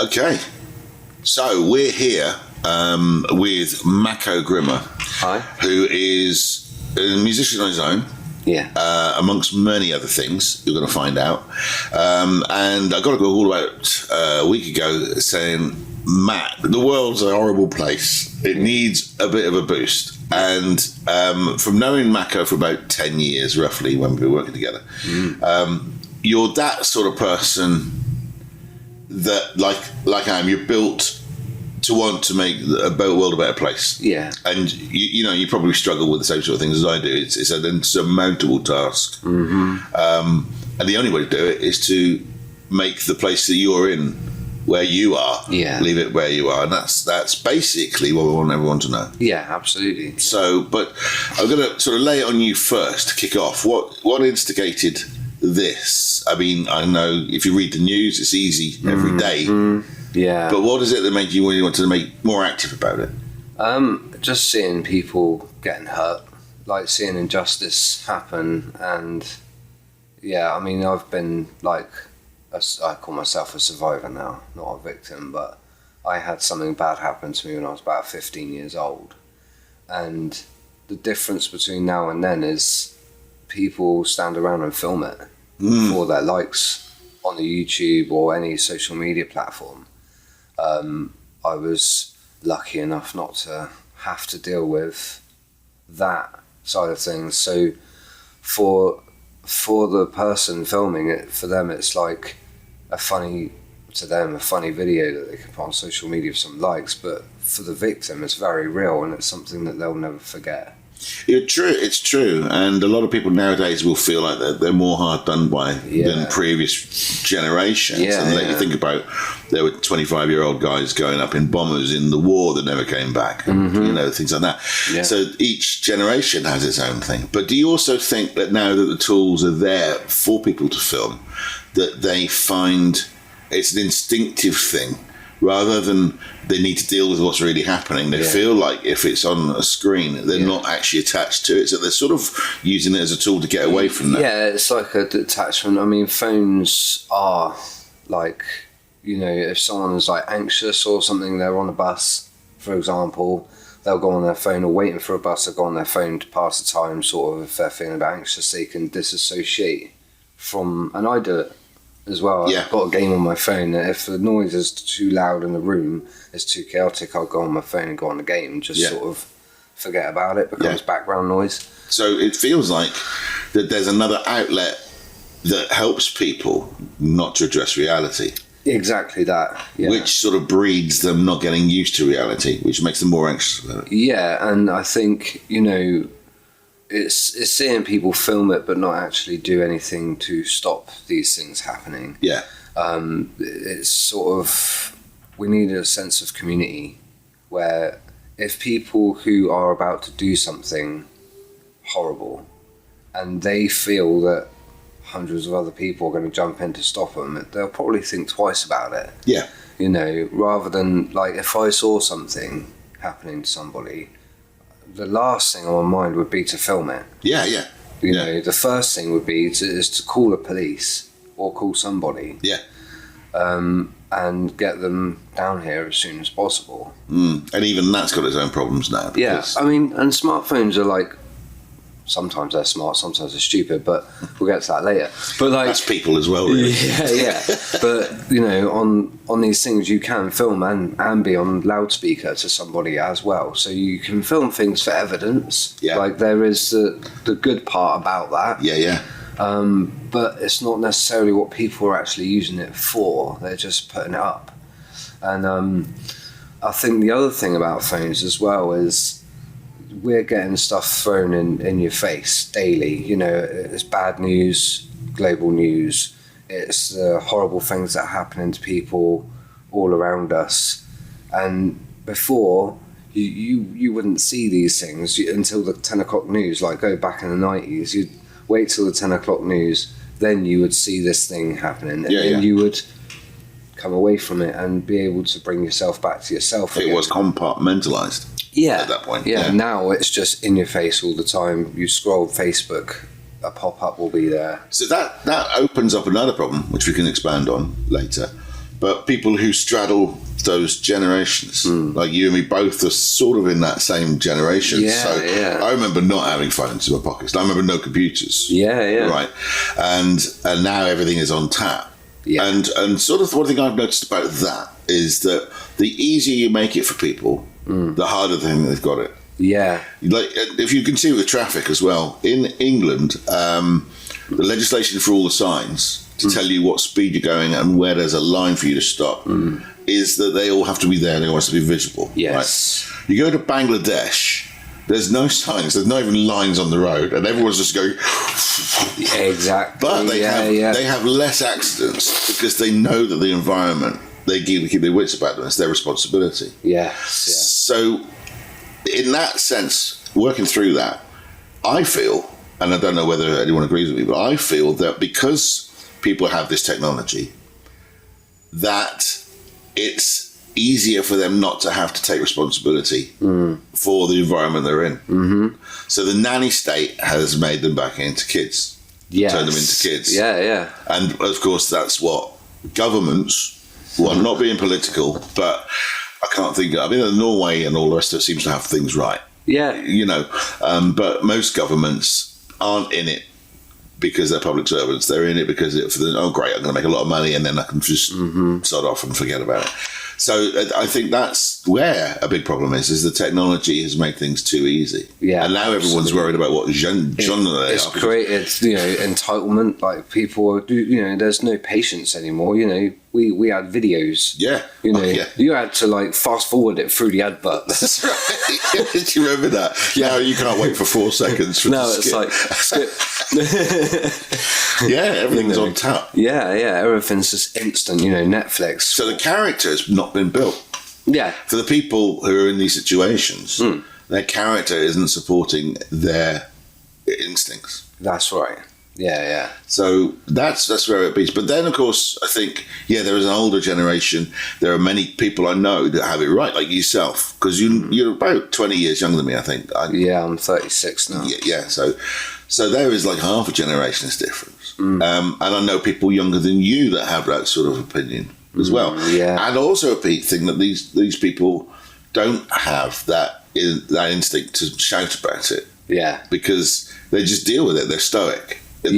Okay. So we're here with Macko Grimmer. Hi. Who is a musician on his own. Yeah. Amongst many other things you're going to find out. And I got a call about a week ago saying, Matt, the world's a horrible place. It needs a bit of a boost. And from knowing Macko for about 10 years, roughly, when we were working together, you're that sort of person that, like I am, you're built to want to make the world a better place. Yeah. And, you probably struggle with the same sort of things as I do. It's an insurmountable task. Mm-hmm. And the only way to do it is to make the place that you're in, where you are, leave it where you are. And that's basically what we want everyone to know. Yeah, absolutely. So, but I'm going to sort of lay it on you first to kick off. What instigated this? I mean, I know if you read the news, it's easy every day. Yeah. But what is it that made you really want to make more active about it? Just seeing people getting hurt, like seeing injustice happen. And yeah, I mean, I've been I call myself a survivor now, not a victim, but I had something bad happen to me when I was about 15 years old. And the difference between now and then is people stand around and film it for their likes on the YouTube or any social media platform. I was lucky enough not to have to deal with that side of things. So for the person filming it, for them it's like a funny video that they can put on social media with some likes, but for the victim it's very real and it's something that they'll never forget. It's true, and a lot of people nowadays will feel like they're more hard done by than previous generations. And you think about, there were 25-year-old guys going up in bombers in the war that never came back, and things like that. Yeah. So each generation has its own thing. But do you also think that now that the tools are there for people to film, that they find it's an instinctive thing? Rather than they need to deal with what's really happening, they feel like if it's on a screen, they're not actually attached to it. So they're sort of using it as a tool to get away from that. Yeah, it's like a detachment. I mean, phones are like, if someone's like anxious or something, they're on a bus, for example, they'll go on their phone, or waiting for a bus, they'll go on their phone to pass the time, sort of, if they're feeling a bit anxious, they can disassociate from, and I do it as well. I've got a game on my phone that if the noise is too loud in the room, it's too chaotic, I'll go on my phone and go on the game and just sort of forget about it, becomes background noise. So it feels like that there's another outlet that helps people not to address reality. Exactly that. Yeah. Which sort of breeds them not getting used to reality, which makes them more anxious about it. Yeah, and I think, it's seeing people film it but not actually do anything to stop these things happening. Yeah. It's sort of, we need a sense of community where if people who are about to do something horrible and they feel that hundreds of other people are going to jump in to stop them, they'll probably think twice about it. Yeah. Rather than, like, if I saw something happening to somebody, the last thing on my mind would be to film it. Yeah. The first thing would be to call the police or call somebody. Yeah. And get them down here as soon as possible. And even that's got its own problems now. Yeah, I mean, and smartphones are like, sometimes they're smart, sometimes they're stupid, but we'll get to that later. But like, that's people as well, really. Yeah. But on these things you can film and be on loudspeaker to somebody as well, so you can film things for evidence. Yeah. Like, there is the good part about that. Yeah. But it's not necessarily what people are actually using it for. They're just putting it up. And I think the other thing about phones as well is we're getting stuff thrown in your face daily. It's bad news, global news. It's the horrible things that are happening to people all around us. And before, you wouldn't see these things until the 10 o'clock news. Like, go back in the 90s, you'd wait till the 10 o'clock news, then you would see this thing happening. And then you would come away from it and be able to bring yourself back to yourself again. It was compartmentalised. At that point. Now it's just in your face all the time. You scroll Facebook, a pop-up will be there. So that opens up another problem, which we can expand on later. but people who straddle those generations, like you and me both, are sort of in that same generation. I remember not having phones in my pockets. I remember no computers. Right, and now everything is on tap. And sort of one thing I've noticed about that is that the easier you make it for people, the harder they've got it. Like if you can see with traffic as well in England, the legislation for all the signs to tell you what speed you're going and where there's a line for you to stop is that they all have to be there and they want to be visible. Right? You go to Bangladesh, there's no signs, there's not even lines on the road, and everyone's just going. Exactly. But they have less accidents because they know that the environment, they keep their wits about them. It's their responsibility. So, in that sense, working through that, I feel, and I don't know whether anyone agrees with me, but I feel that because people have this technology, that it's easier for them not to have to take responsibility for the environment they're in. So the nanny state has made them back into kids, turned them into kids. And of course, that's what governments, well, I'm not being political, but I can't think of, I mean, Norway and all the rest of it seems to have things right. You know, but most governments aren't in it because they're public servants. They're in it because oh great, I'm going to make a lot of money and then I can just start off and forget about it. So I think that's where a big problem is the technology has made things too easy. And now everyone's worried about what genre they are. It's created, entitlement. Like people, there's no patience anymore. We had videos. You had to like fast forward it through the advert. That's right. Do you remember that? Now you can't wait for 4 seconds for no, it's like skip. Everything's on tap. Everything's just instant. Netflix. So the character has not been built. For the people who are in these situations, their character isn't supporting their instincts. That's right. So that's where it be. But then, of course, I think, there is an older generation. There are many people I know that have it right, like yourself, because you're about 20 years younger than me, I think. I'm 36 now. So there is like half a generation's difference. And I know people younger than you that have that sort of opinion as well. And also a thing that these people don't have that instinct to shout about it. Because they just deal with it. They're stoic. They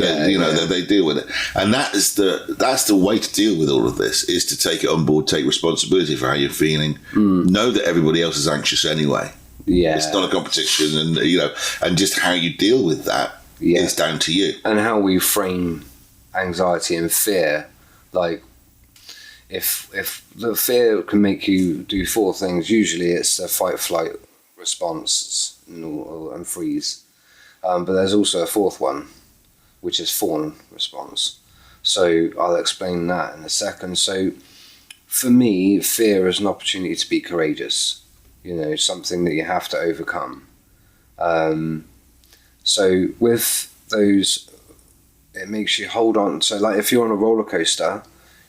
deal with it, and that's the way to deal with all of this, is to take it on board, take responsibility for how you're feeling, know that everybody else is anxious anyway. It's not a competition, and and just how you deal with that is down to you. And how we frame anxiety and fear, like if the fear can make you do 4 things, usually it's a fight, flight response and freeze, but there's also a 4th one, which is fawn response. So I'll explain that in a second. So for me, fear is an opportunity to be courageous, something that you have to overcome. So with those, it makes you hold on. So like if you're on a roller coaster,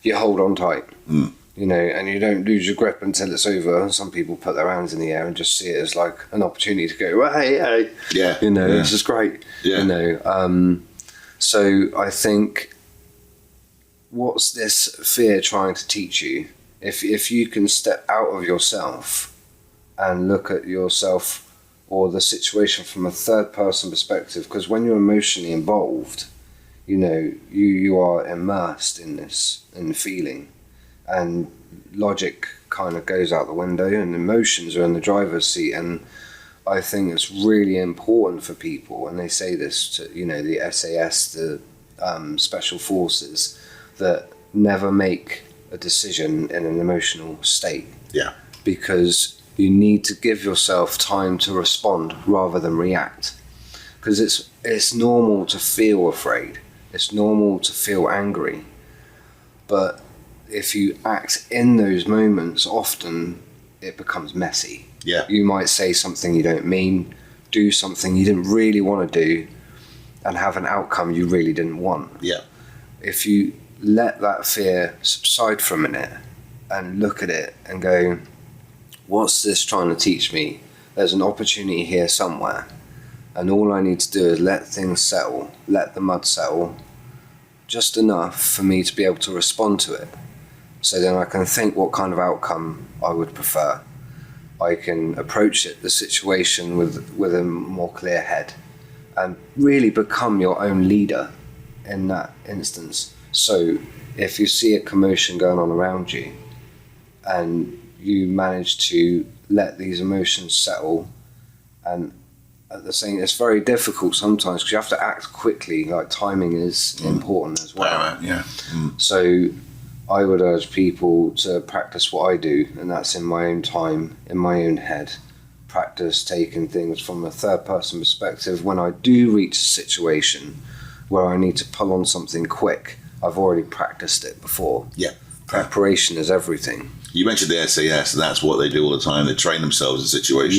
you hold on tight, and you don't lose your grip until it's over. Some people put their hands in the air and just see it as like an opportunity to go, hey, this is great, So I think, what's this fear trying to teach you? If you can step out of yourself and look at yourself or the situation from a third person perspective, because when you're emotionally involved, you are immersed in this, in the feeling, and logic kind of goes out the window and emotions are in the driver's seat. And I think it's really important for people, and they say this to, the SAS, the special forces, that never make a decision in an emotional state. Because you need to give yourself time to respond rather than react. Because it's normal to feel afraid. It's normal to feel angry. But if you act in those moments, often it becomes messy. You might say something you don't mean, do something you didn't really want to do, and have an outcome you really didn't want. If you let that fear subside for a minute and look at it and go, what's this trying to teach me? There's an opportunity here somewhere, and all I need to do is let things settle, let the mud settle, just enough for me to be able to respond to it, So then I can think what kind of outcome I would prefer. I can approach the situation with a more clear head and really become your own leader in that instance. So if you see a commotion going on around you and you manage to let these emotions settle, and at the same, it's very difficult sometimes because you have to act quickly. Like timing is important as well. So I would urge people to practice what I do, and that's in my own time, in my own head. Practice taking things from a third person perspective. When I do reach a situation where I need to pull on something quick, I've already practiced it before. Yeah. Preparation is everything. You mentioned the SAS, and that's what they do all the time. They train themselves in situations.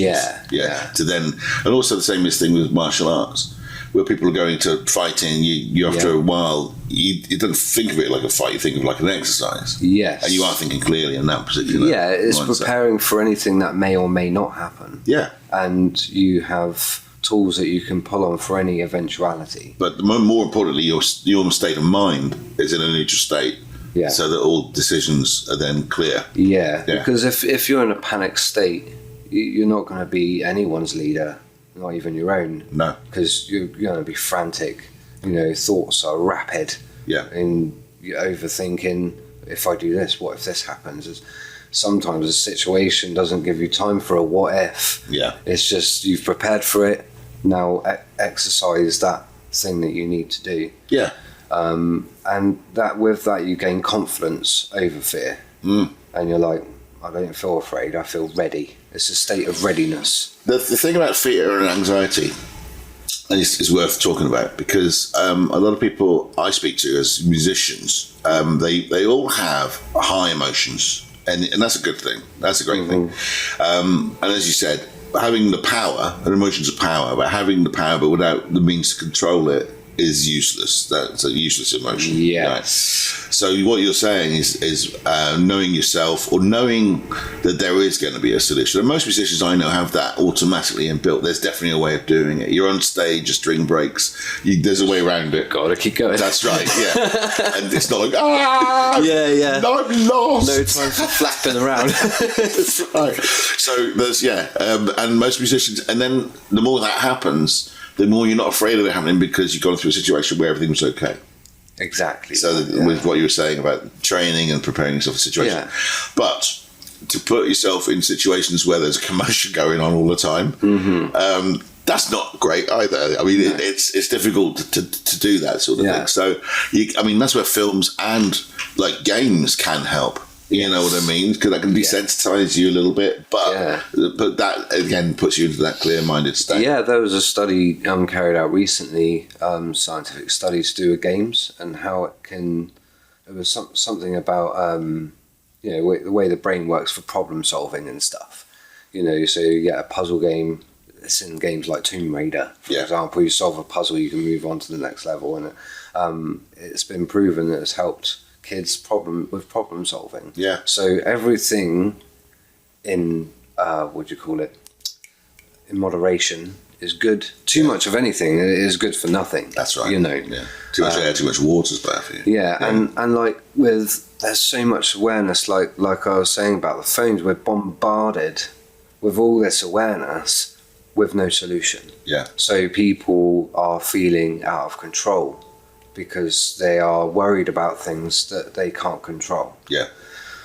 Yeah. To then, and also the same thing with martial arts, where people are going to fighting. You after a while, you don't think of it like a fight. You think of it like an exercise. Yes. And you are thinking clearly in that particular. Yeah, it's mindset. preparing for anything that may or may not happen. Yeah. And you have tools that you can pull on for any eventuality. But more importantly, your state of mind is in a neutral state. Yeah. So that all decisions are then clear. Yeah. Because if you're in a panic state, you're not going to be anyone's leader, not even your own. No. Because you're going to be frantic. Thoughts are rapid. Yeah. And you're overthinking, if I do this, what if this happens? Sometimes a situation doesn't give you time for a what if. Yeah. It's just you've prepared for it. Now exercise that thing that you need to do. Yeah. And with that you gain confidence over fear. And you're like, I don't feel afraid, I feel ready. It's a state of readiness. The thing about fear and anxiety is worth talking about, because a lot of people I speak to as musicians, they all have high emotions, and that's a good thing. That's a great thing. And as you said, having the power, and emotions are power, but having the power but without the means to control it is useless. That's a useless emotion. Yes. Right? So what you're saying is knowing yourself, or knowing that there is going to be a solution. And most musicians I know have that automatically inbuilt. There's definitely a way of doing it. You're on stage, just during breaks, there's a way around it. Gotta keep going. That's right, yeah. And it's not like, I'm lost. No time for flapping around. That's right. So there's, and most musicians, and then the more that happens, the more you're not afraid of it happening, because you've gone through a situation where everything was okay. Exactly. So with what you were saying about training and preparing yourself for situations. Yeah. But to put yourself in situations where there's a commotion going on all the time, that's not great either. I mean, it's difficult to do that sort of thing. So, that's where films and like games can help. You know what I mean? Because that can desensitize you a little bit, but that again puts you into that clear-minded state. Yeah, there was a study carried out recently, scientific study to do with games and how it was something about the way the brain works for problem solving and stuff. So you get a puzzle game. It's in games like Tomb Raider, for example. You solve a puzzle, you can move on to the next level, and it's been proven that it's helped kids with problem solving. Yeah. So everything in in moderation is good. Too much of anything is good for nothing. That's right. Yeah. Too much air, too much water is bad for you. Yeah. And like there's so much awareness, like I was saying about the phones, we're bombarded with all this awareness with no solution. Yeah. So people are feeling out of control, because they are worried about things that they can't control. Yeah.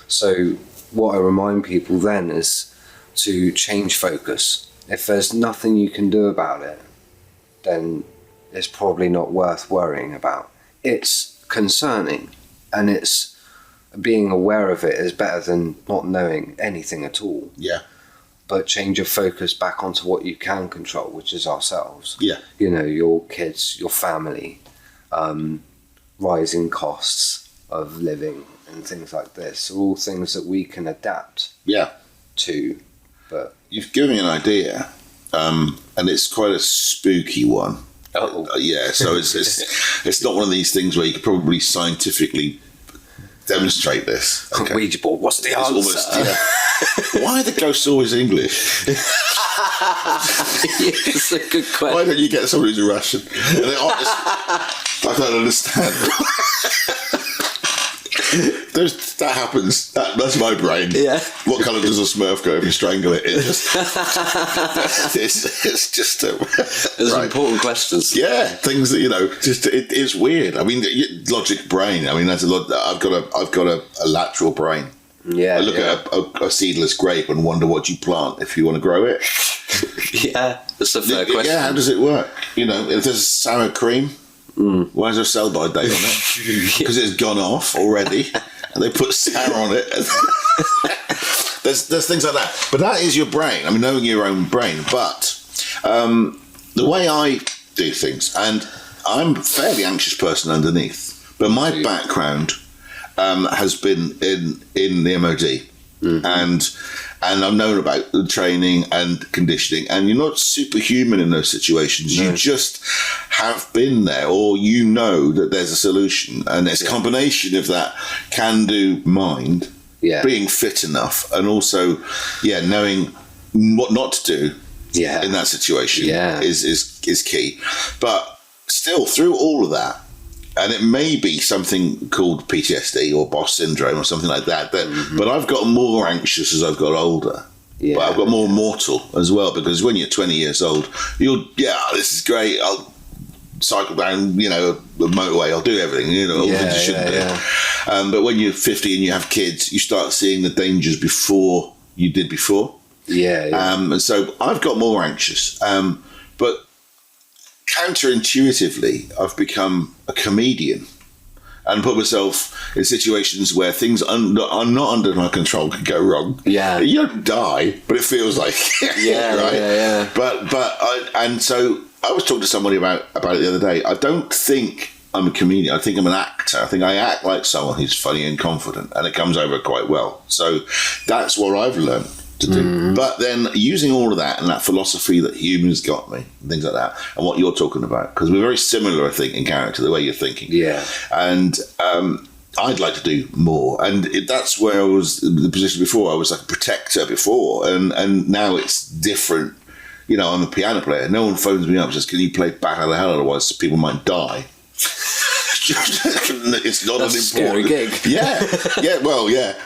So what I remind people then is to change focus. If there's nothing you can do about it, then it's probably not worth worrying about. It's concerning, and it's being aware of it is better than not knowing anything at all. Yeah. But change your focus back onto what you can control, which is ourselves. Yeah. Your kids, your family, rising costs of living and things like this are all things that we can adapt to. But you've given me an idea, and it's quite a spooky one. Oh. So it's not one of these things where you could probably scientifically demonstrate this. Okay. Ouija board, what's the answer? Why are the ghosts always English? It's a good question. Why don't you get someone who's Russian? I don't understand. that happens. That's my brain. Yeah. What colour does a Smurf go if you strangle it? It's just There's important questions. Yeah, things that it is weird. I mean, logic brain. I mean, that's a lot. I've got a lateral brain. Yeah. I look at a seedless grape and wonder what you plant if you want to grow it. Yeah, that's a fair question. Yeah, how does it work? If there's sour cream. Why is there a sell-by date on it? Because it's gone off already, and they put sour on it. there's things like that. But that is your brain. I mean, knowing your own brain. But the way I do things, and I'm a fairly anxious person underneath, but my background has been in the MOD, and I've known about the training and conditioning, and you're not superhuman in those situations. No. You just have been there, or that there's a solution, and it's a combination of that can-do mind, being fit enough, and also, knowing what not to do in that situation is key. But still, through all of that, and it may be something called PTSD or boss syndrome or something like that. But I've got more anxious as I've got older. Yeah, but I've got more mortal as well, because when you're 20 years old, this is great. I'll cycle down, the motorway. I'll do everything, all the things you shouldn't do. But when you're 50 and you have kids, you start seeing the dangers before you did before. And so I've got more anxious. But counterintuitively, I've become a comedian and put myself in situations where things are not under my control could go wrong. Yeah, you don't die, but it feels like right. But so I was talking to somebody about it the other day. I don't think I'm a comedian. I think I'm an actor. I think I act like someone who's funny and confident, and it comes over quite well. So that's what I've learned to do. But then using all of that and that philosophy that humans got me, and things like that, and what you're talking about, because we're very similar, I think, in character, the way you're thinking. Yeah. And I'd like to do more. And that's where I was, the position before. I was like a protector before, and now it's different. I'm a piano player. No one phones me up and says, can you play Bat Out of Hell, otherwise people might die. It's not an important gig.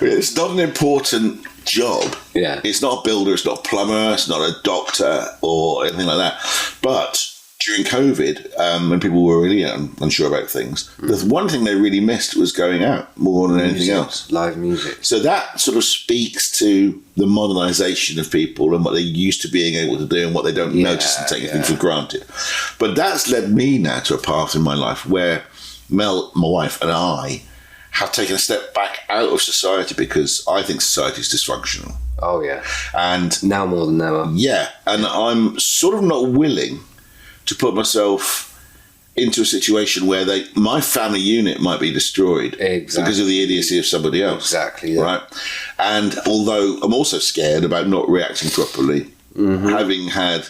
It's not an important job. Yeah, it's not a builder, it's not a plumber, it's not a doctor or anything like that. But during COVID, when people were really unsure about things, the one thing they really missed was going out more than anything else. Live music. So that sort of speaks to the modernisation of people and what they're used to being able to do and what they don't notice and take things for granted. But that's led me now to a path in my life where Mel, my wife, and I have taken a step back out of society because I think society is dysfunctional. Oh, yeah. And now more than ever. Yeah, and I'm sort of not willing to put myself into a situation where my family unit might be destroyed because of the idiocy of somebody else. Exactly. Right? And although I'm also scared about not reacting properly, having had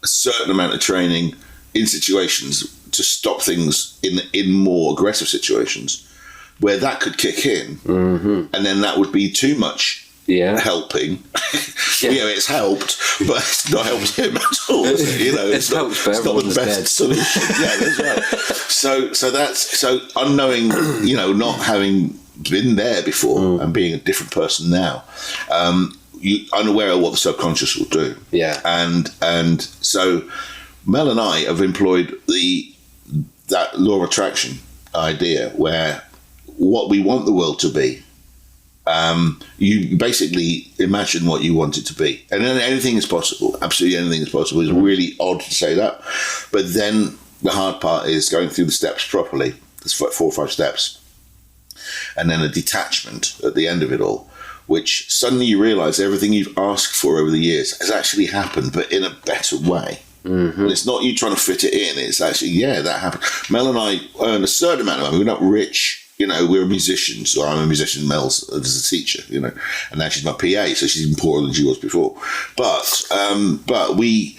a certain amount of training in situations to stop things in more aggressive situations where that could kick in, and then that would be too much helping. It's helped, but it's not helped him at all. It's not the best solution. That's right. So unknowing, not having been there before and being a different person now, unaware of what the subconscious will do. Yeah, and so Mel and I have employed that law of attraction idea where what we want the world to be, you basically imagine what you want it to be, and then anything is possible. Absolutely anything is possible. It's really odd to say that, but then the hard part is going through the steps properly. There's 4 or 5 steps, and then a detachment at the end of it all, which suddenly you realise everything you've asked for over the years has actually happened, but in a better way. And it's not you trying to fit it in. It's actually, that happened. Mel and I earn a certain amount of money. We're not rich. We're musicians. So I'm a musician. Mel's as a teacher, and now she's my PA, so she's even poorer than she was before. But we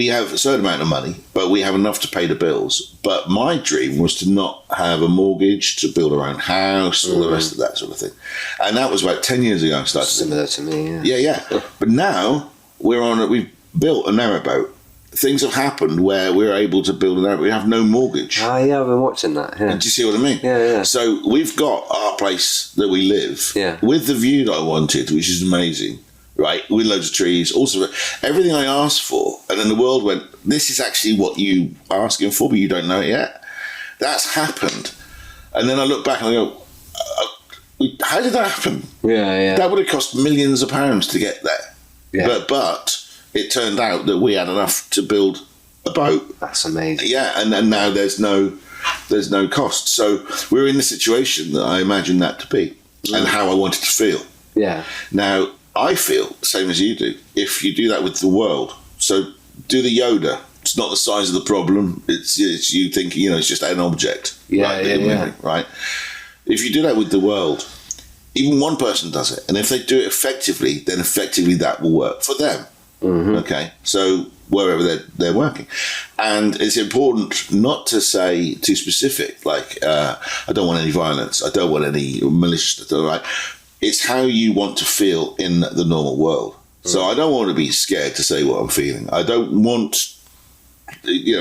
have a certain amount of money, but we have enough to pay the bills. But my dream was to not have a mortgage, to build our own house, all the rest of that sort of thing. And that was about 10 years ago I started. Similar to me, Yeah. But now we've built a narrowboat. things have happened where we're able to build it out. We have no mortgage. Yeah, I've been watching that. Yeah. Do you see what I mean? Yeah. So we've got our place that we live with the view that I wanted, which is amazing, right? With loads of trees. Also, everything I asked for. And then the world went, this is actually what you are asking for, but you don't know it yet. That's happened. And then I look back and I go, how did that happen? Yeah. That would have cost millions of pounds to get there. Yeah. But it turned out that we had enough to build a boat. That's amazing. Yeah, and now there's no cost. So we're in the situation that I imagined that to be and how I wanted to feel. Yeah. Now, I feel the same as you do. If you do that with the world, so do the Yoda. It's not the size of the problem. It's you thinking, it's just an object. Right? If you do that with the world, even one person does it. And if they do it effectively, then effectively that will work for them. Mm-hmm. Okay, so wherever they're working, and it's important not to say too specific, like I don't want any violence, I don't want any malicious. Right? It's how you want to feel in the normal world. Mm. So I don't want to be scared to say what I'm feeling. I don't want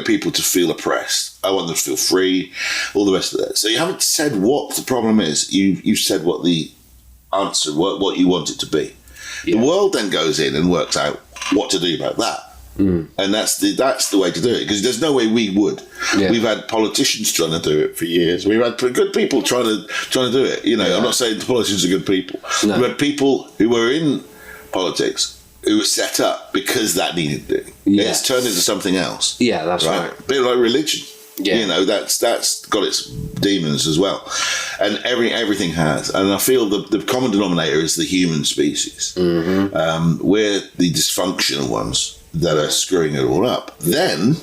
people to feel oppressed. I want them to feel free. All the rest of that. So you haven't said what the problem is. You've said what the answer, what you want it to be. Yeah. The world then goes in and works out what to do about that, and that's the way to do it, because there's no way we would. Yeah. We've had politicians trying to do it for years. We've had good people trying to do it. I'm not saying the politicians are good people. No. We've had people who were in politics who were set up because that needed doing. Yeah. It's turned into something else. Yeah, that's right. A bit like religion. Yeah. That's got its demons as well, and everything has. And I feel the common denominator is the human species. Mm-hmm. We're the dysfunctional ones that are screwing it all up. Then,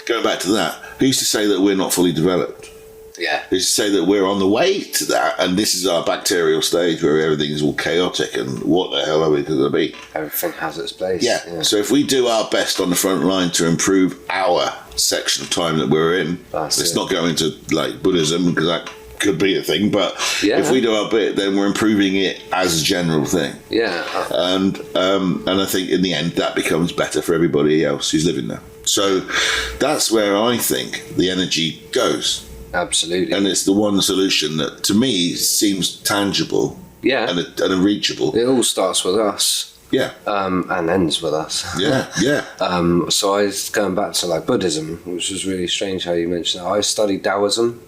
going back to that, who's to say that we're not fully developed? Yeah. Who's to say that we're on the way to that, and this is our bacterial stage where everything is all chaotic, and what the hell are we going to be? Everything has its place. Yeah. So if we do our best on the front line to improve our section of time that we're in, it's not going to like Buddhism, because that could be a thing, but if we do our bit, then we're improving it as a general thing. Yeah. And I think in the end that becomes better for everybody else who's living there. So that's where I think the energy goes. Absolutely. And it's the one solution that to me seems tangible and reachable. It all starts with us. Yeah. And ends with us. Yeah. So I was going back to like Buddhism, which was really strange how you mentioned that. I studied Taoism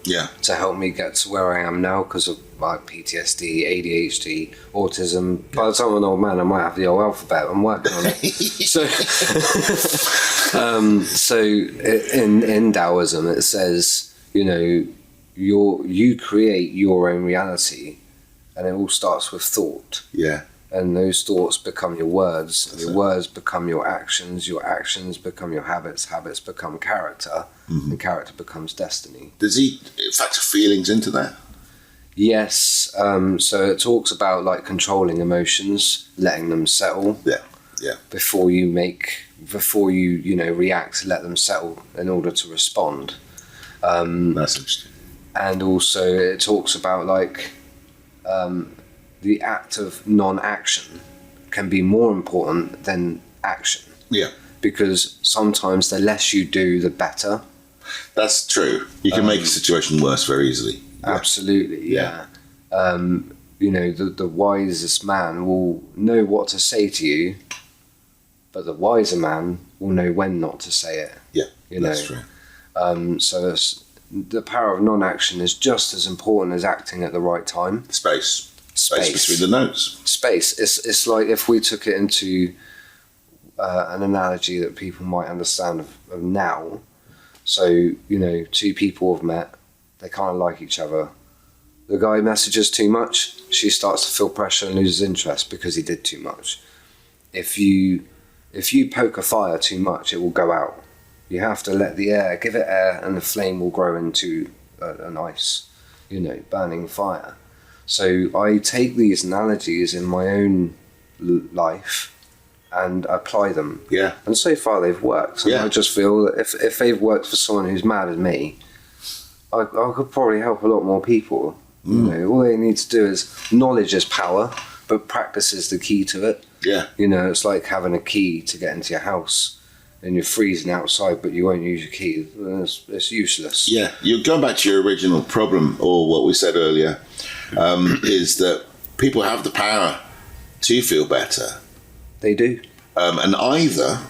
to help me get to where I am now because of like PTSD, ADHD, autism. By the time I'm an old man, I might have the whole alphabet. I'm working on it. So in Taoism, it says, you create your own reality, and it all starts with thought. Yeah. And those thoughts become your words. Your words become your actions become your habits become character, and character becomes destiny. Does he factor feelings into that? Yes. So it talks about like controlling emotions, letting them settle. Yeah. Before you react, let them settle in order to respond. That's interesting. And also it talks about like the act of non-action can be more important than action. Yeah. Because sometimes the less you do, the better. That's true. You can make a situation worse very easily. Absolutely, yeah. The wisest man will know what to say to you, but the wiser man will know when not to say it. Yeah, that's true. So the power of non-action is just as important as acting at the right time. Space between the notes. Space. It's like if we took it into an analogy that people might understand of now. So, two people have met, they kind of like each other. The guy messages too much, she starts to feel pressure and loses interest because he did too much. If you poke a fire too much, it will go out. You have to give it air, and the flame will grow into a nice, burning fire. So I take these analogies in my own life and apply them. Yeah. And so far they've worked. And I just feel that if they've worked for someone who's mad as me, I could probably help a lot more people. All they need to do is, knowledge is power, but practice is the key to it. Yeah. It's like having a key to get into your house. and you're freezing outside, but you won't use your key, then it's useless. Yeah, you're going back to your original problem, or what we said earlier, is that people have the power to feel better. They do. And either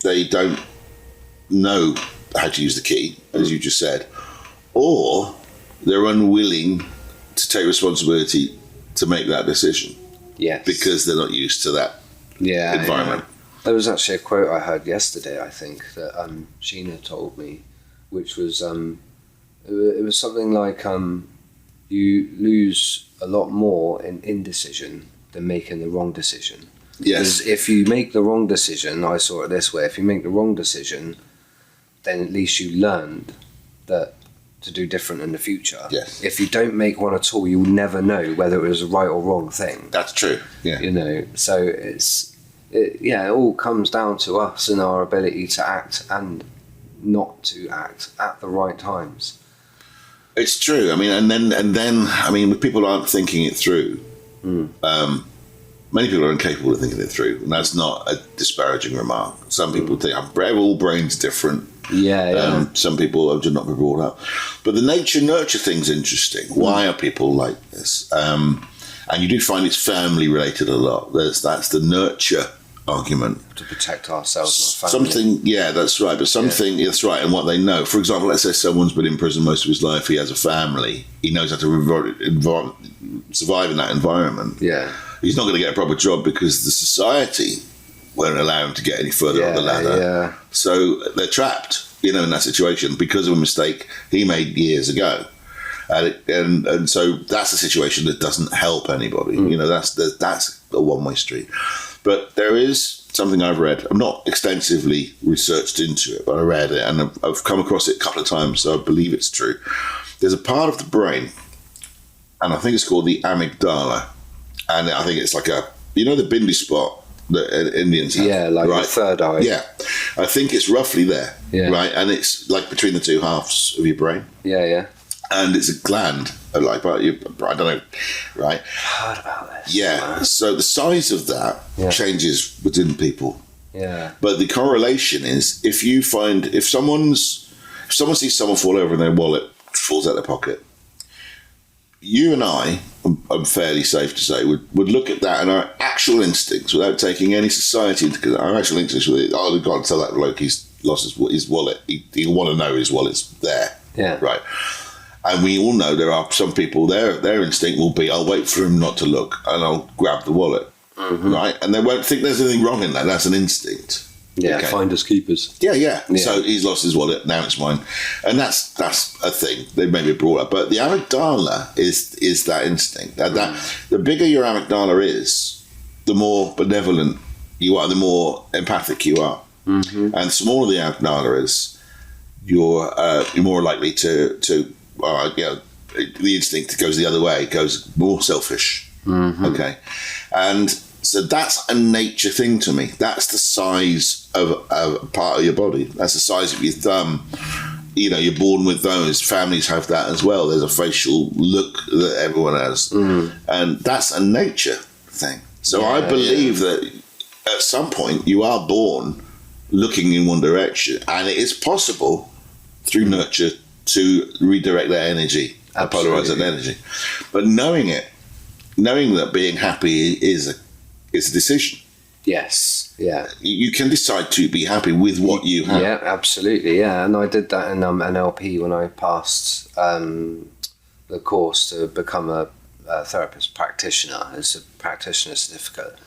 they don't know how to use the key, as you just said, or they're unwilling to take responsibility to make that decision. Yes. Because they're not used to that environment. Yeah. There was actually a quote I heard yesterday, I think, that Sheena told me, which was, it was something like, you lose a lot more in indecision than making the wrong decision. Yes. Because if you make the wrong decision, I saw it this way, if you make the wrong decision, then at least you learned that to do different in the future. Yes. If you don't make one at all, you'll never know whether it was a right or wrong thing. That's true. Yeah. You know, so it all comes down to us and our ability to act and not to act at the right times. It's true. I mean, and then I mean, people aren't thinking it through. Many people are incapable of thinking it through, and that's not a disparaging remark. Some people think all brains different. Yeah. Some people have just not been brought up. But the nature-nurture thing's interesting. Why are people like this? And you do find it's family-related a lot. That's the nurture argument. To protect ourselves and our family. Something, yeah, that's right. But something, that's right, and what they know. For example, let's say someone's been in prison most of his life, he has a family, he knows how to survive in that environment. Yeah. He's not going to get a proper job because the society won't allow him to get any further on the ladder. Yeah. So they're trapped, in that situation because of a mistake he made years ago. And so that's a situation that doesn't help anybody. That's a one-way street. But there is something I've read. I'm not extensively researched into it, but I read it and I've come across it a couple of times, so I believe it's true. There's a part of the brain, and I think it's called the amygdala, and I think it's like the bindi spot that Indians have. Yeah, like the third eye. Yeah, I think it's roughly there, right? And it's like between the two halves of your brain. Yeah. And it's a gland, I don't know, right? I've heard about this. Yeah, so the size of that changes within people. Yeah. But the correlation is if someone sees someone fall over and their wallet falls out of their pocket, you and I'm fairly safe to say, would look at that and our actual instincts, without taking any society into consideration, our actual instincts would, oh, God, tell that bloke he's lost his wallet. He'll want to know his wallet's there. Yeah. Right. And we all know there are some people, their instinct will be, I'll wait for him not to look and I'll grab the wallet. Mm-hmm. Right? And they won't think there's anything wrong in that. That's an instinct. Yeah, okay. Finders keepers. Yeah. So he's lost his wallet, now it's mine. And that's a thing. They may be brought up. But the amygdala is that instinct. The bigger your amygdala is, the more benevolent you are, the more empathic you are. Mm-hmm. And the smaller the amygdala is, you're more likely to the instinct goes the other way, goes more selfish. Mm-hmm. Okay. And so that's a nature thing to me. That's the size of a part of your body. That's the size of your thumb. You're born with those. Families have that as well. There's a facial look that everyone has. Mm-hmm. And that's a nature thing. So I believe that at some point you are born looking in one direction, and it is possible through nurture to redirect that energy, polarize that energy. But knowing that being happy is a decision. Yes, yeah. You can decide to be happy with what you have. Yeah, absolutely, yeah. And I did that in NLP when I passed the course to become a therapist practitioner. It's a practitioner certificate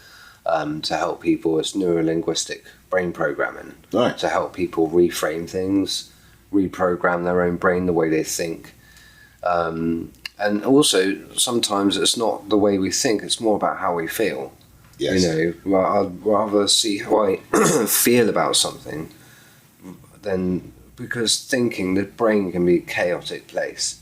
to help people. It's neuro-linguistic brain programming, right? To help people reframe things, reprogram their own brain, the way they think. And also, sometimes it's not the way we think, it's more about how we feel. Yes. I'd rather see how I feel about something than, because thinking, the brain can be a chaotic place.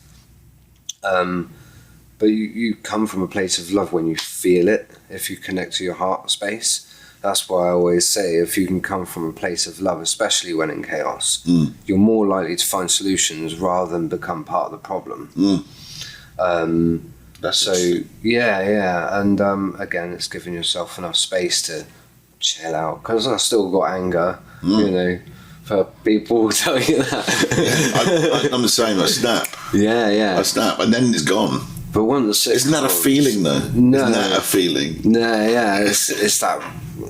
But you come from a place of love when you feel it, if you connect to your heart space. That's why I always say, if you can come from a place of love, especially when in chaos, you're more likely to find solutions rather than become part of the problem. That's so, yeah. And again, it's giving yourself enough space to chill out, because I still got anger, you know, for people who tell you that. I'm the same. I snap. Yeah. I snap, and then it's gone. But once isn't that a feeling though? No, isn't that a feeling? No, yeah, it's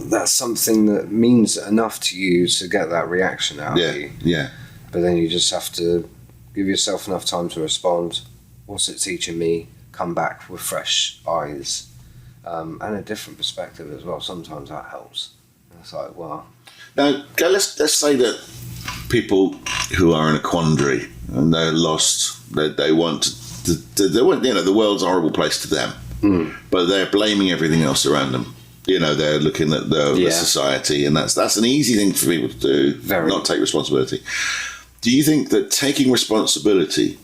that's something that means enough to you to get that reaction out of you. Yeah. But then you just have to give yourself enough time to respond. What's it teaching me? Come back with fresh eyes, and a different perspective as well. Sometimes that helps. It's like, well. Now, let's say that people who are in a quandary and they're lost, they want they want, you know, the world's a horrible place to them, but they're blaming everything else around them. You know, they're looking at the society, and that's an easy thing for people to do. Not take responsibility. Do you think that taking responsibility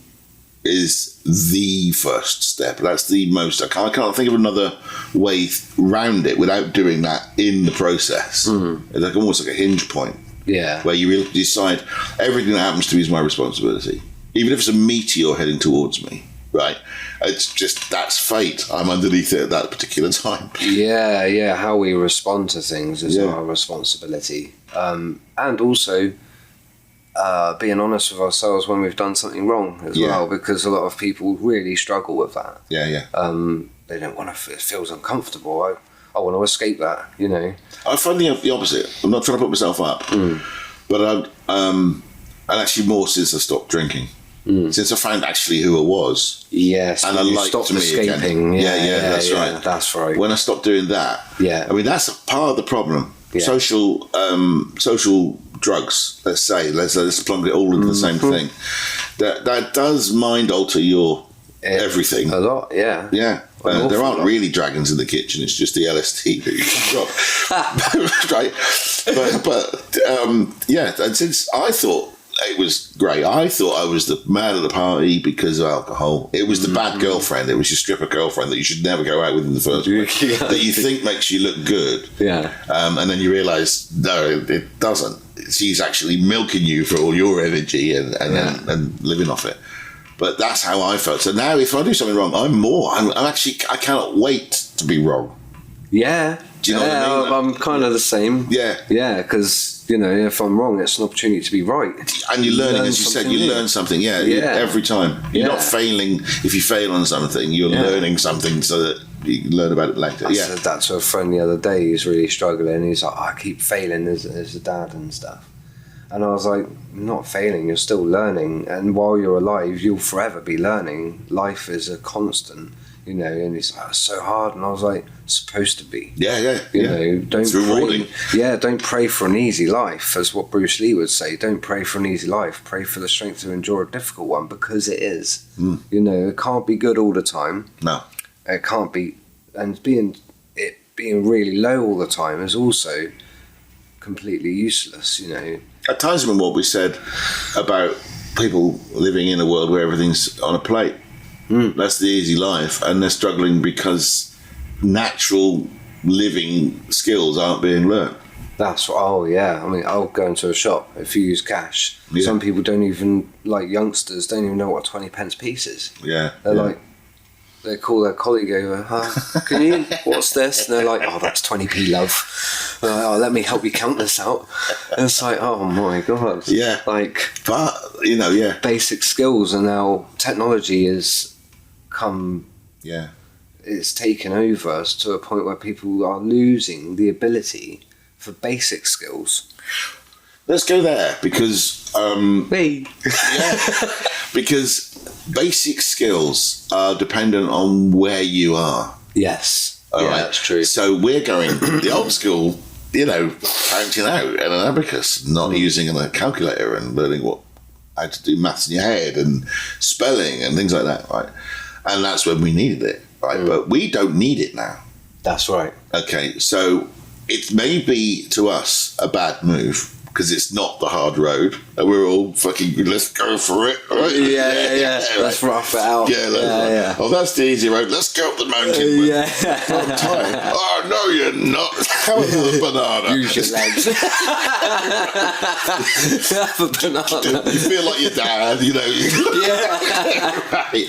is the first step? That's the most. I can't think of another way round it without doing that in the process. It's like almost like a hinge point. Yeah. Where you really decide everything that happens to me is my responsibility. Even if it's a meteor heading towards me, right? It's just, that's fate. I'm underneath it at that particular time. Yeah. How we respond to things is our responsibility. And also being honest with ourselves when we've done something wrong as well, because a lot of people really struggle with that. Yeah. They don't want to, it feels uncomfortable. I want to escape that, you know. I find the opposite. I'm not trying to put myself up, but and actually more since I stopped drinking. Since I found actually who I was. Yes, and I liked me escaping. Again. Yeah, that's right. That's right. When I stopped doing that, I mean, that's a part of the problem. Yeah. Social drugs, let's say, let's plug it all into the same thing. That does mind alter your everything. A lot, yeah. Yeah. There aren't really dragons in the kitchen. It's just the LSD that you can drop, right? But yeah. And since I thought it was great, I thought I was the man of the party because of alcohol. It was the bad girlfriend. It was your stripper girlfriend that you should never go out with in the first place. That you think makes you look good. Yeah. And then you realise no, it doesn't. She's actually milking you for all your energy and living off it. But that's how I felt. So now if I do something wrong, I cannot wait to be wrong. Yeah. Do you know what I mean? I'm kind of the same. Yeah. Yeah, because, you know, if I'm wrong, it's an opportunity to be right. And you're learning, as you said, you learn something. Yeah. Every time. You're not failing. If you fail on something, you're learning something so that you can learn about it later. I said that to a friend the other day. He's really struggling. He's like, I keep failing as a dad and stuff. And I was like, you're not failing, you're still learning. And while you're alive, you'll forever be learning. Life is a constant, you know. And it's like, it's so hard. And I was like, it's supposed to be. Yeah. You know, don't rewarding. Don't pray for an easy life, as what Bruce Lee would say. Don't pray for an easy life. Pray for the strength to endure a difficult one, because it is. You know, it can't be good all the time. No. It can't be. And being really low all the time is also completely useless, you know. It ties in with what we said about people living in a world where everything's on a plate. That's the easy life, and they're struggling because natural living skills aren't being learnt. That's I mean, I'll go into a shop if you use cash. Some people don't even, like youngsters, don't even know what a 20 pence piece is. Yeah. They're like, they call their colleague over, can you, what's this? And they're like, oh, that's 20p, love. Like, oh, let me help you count this out. And it's like, oh my God. Yeah. Like, but, you know, basic skills, and now technology has come, it's taken over us to a point where people are losing the ability for basic skills. Let's go there, because because basic skills are dependent on where you are. Yes. All right. That's true. So we're going the old school, you know, counting out in an abacus, not using a calculator and learning how to do maths in your head and spelling and things like that, right? And that's when we needed it, right? But we don't need it now. That's right. Okay, so it may be to us a bad move, because it's not the hard road, and we're all fucking, let's go for it, right? Yeah. Let's rough it out. Yeah. Oh, that's the easy road. Let's go up the mountain. I'm tired. Oh, no, you're not. Have a banana. Use your legs. Have a banana. You feel like your dad, you know. Right.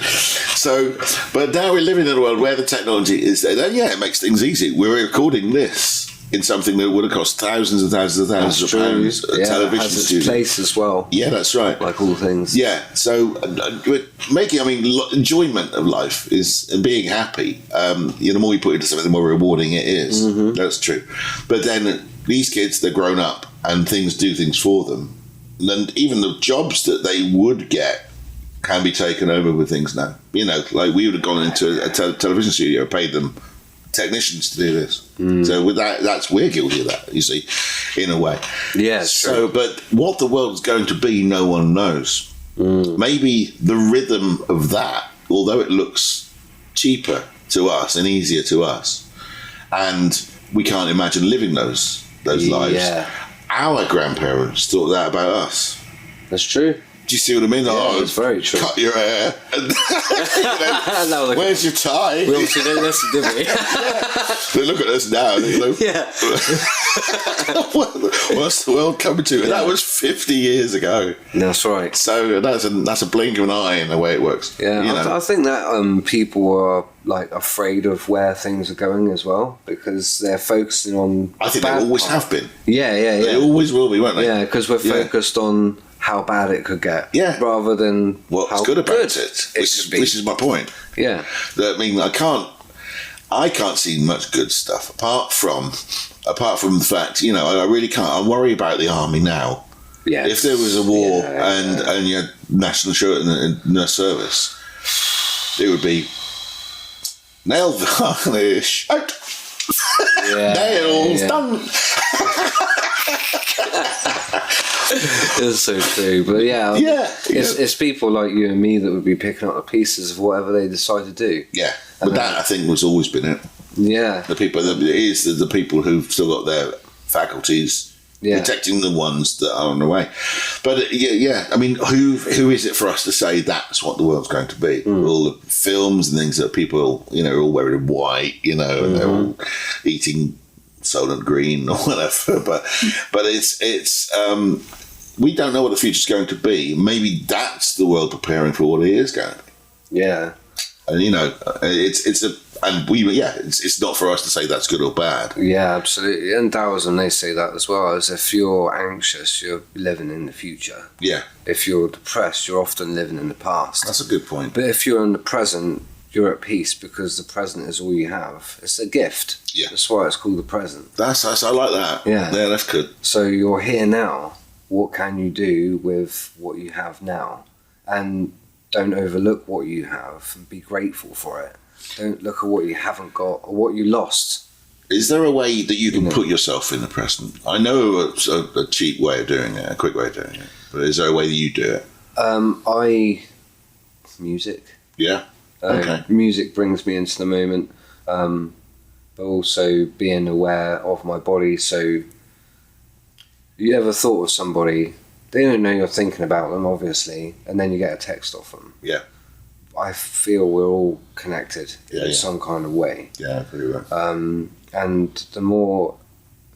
So, but now we're living in a world where the technology is there. And it makes things easy. We're recording this in something that would have cost thousands and thousands and thousands of pounds. A television it has studio. its place as well. Yeah, that's right. Like all things. Yeah, so enjoyment of life is being happy. The more you put into something, the more rewarding it is. Mm-hmm. That's true. But then these kids, they're grown up and things do things for them. And even the jobs that they would get can be taken over with things now. Like we would have gone into a television studio, paid them technicians to do this. So with that, we're guilty of that, you see, in a way. Yeah, true. But what the world's going to be, no one knows. Maybe the rhythm of that, although it looks cheaper to us and easier to us, and we can't imagine living those lives. Our grandparents thought that about us. That's true. Do you see what I mean? Yeah, it's very true. Cut your hair. Where's your tie? We obviously don't listen, did we? They look at us now. Yeah. What's the world coming to? And that was 50 years ago. That's right. So that's a blink of an eye in the way it works. Yeah, I think that people are like afraid of where things are going as well, because they're focusing on. I think they always have been. Yeah. They always will be, won't they? Yeah, because we're focused on how bad it could get, rather than what's good about it. Which is my point. Yeah, I mean, I can't see much good stuff apart from the fact, I really can't. I worry about the army now. Yeah, if there was a war and you had national insurance and service, it would be nail the varnish out. Nails done. It's so true, but it's people like you and me that would be picking up the pieces of whatever they decide to do. Yeah, but that I think has always been it. Yeah, the people who've still got their faculties, protecting the ones that are on the way. But I mean, who is it for us to say that's what the world's going to be? All the films and things that people are all wearing white, and they're all eating Soylent Green or whatever, but it's we don't know what the future's going to be. Maybe that's the world preparing for what it is going to be. Yeah, and it's not for us to say that's good or bad. Yeah, absolutely. In Taoism, they say that as well. As if you're anxious, you're living in the future. Yeah. If you're depressed, you're often living in the past. That's a good point. But if you're in the present, you're at peace, because the present is all you have. It's a gift. Yeah. That's why it's called the present. I like that. Yeah, that's good. So you're here now. What can you do with what you have now? And don't overlook what you have, and be grateful for it. Don't look at what you haven't got or what you lost. Is there a way that you can put yourself in the present? I know a cheap way of doing it, a quick way of doing it, but is there a way that you do it? Music. Yeah. Okay. Music brings me into the moment, but also being aware of my body. So, you ever thought of somebody? They don't know you're thinking about them, obviously, and then you get a text off them. Yeah. I feel we're all connected in some kind of way. Yeah, pretty well. And the more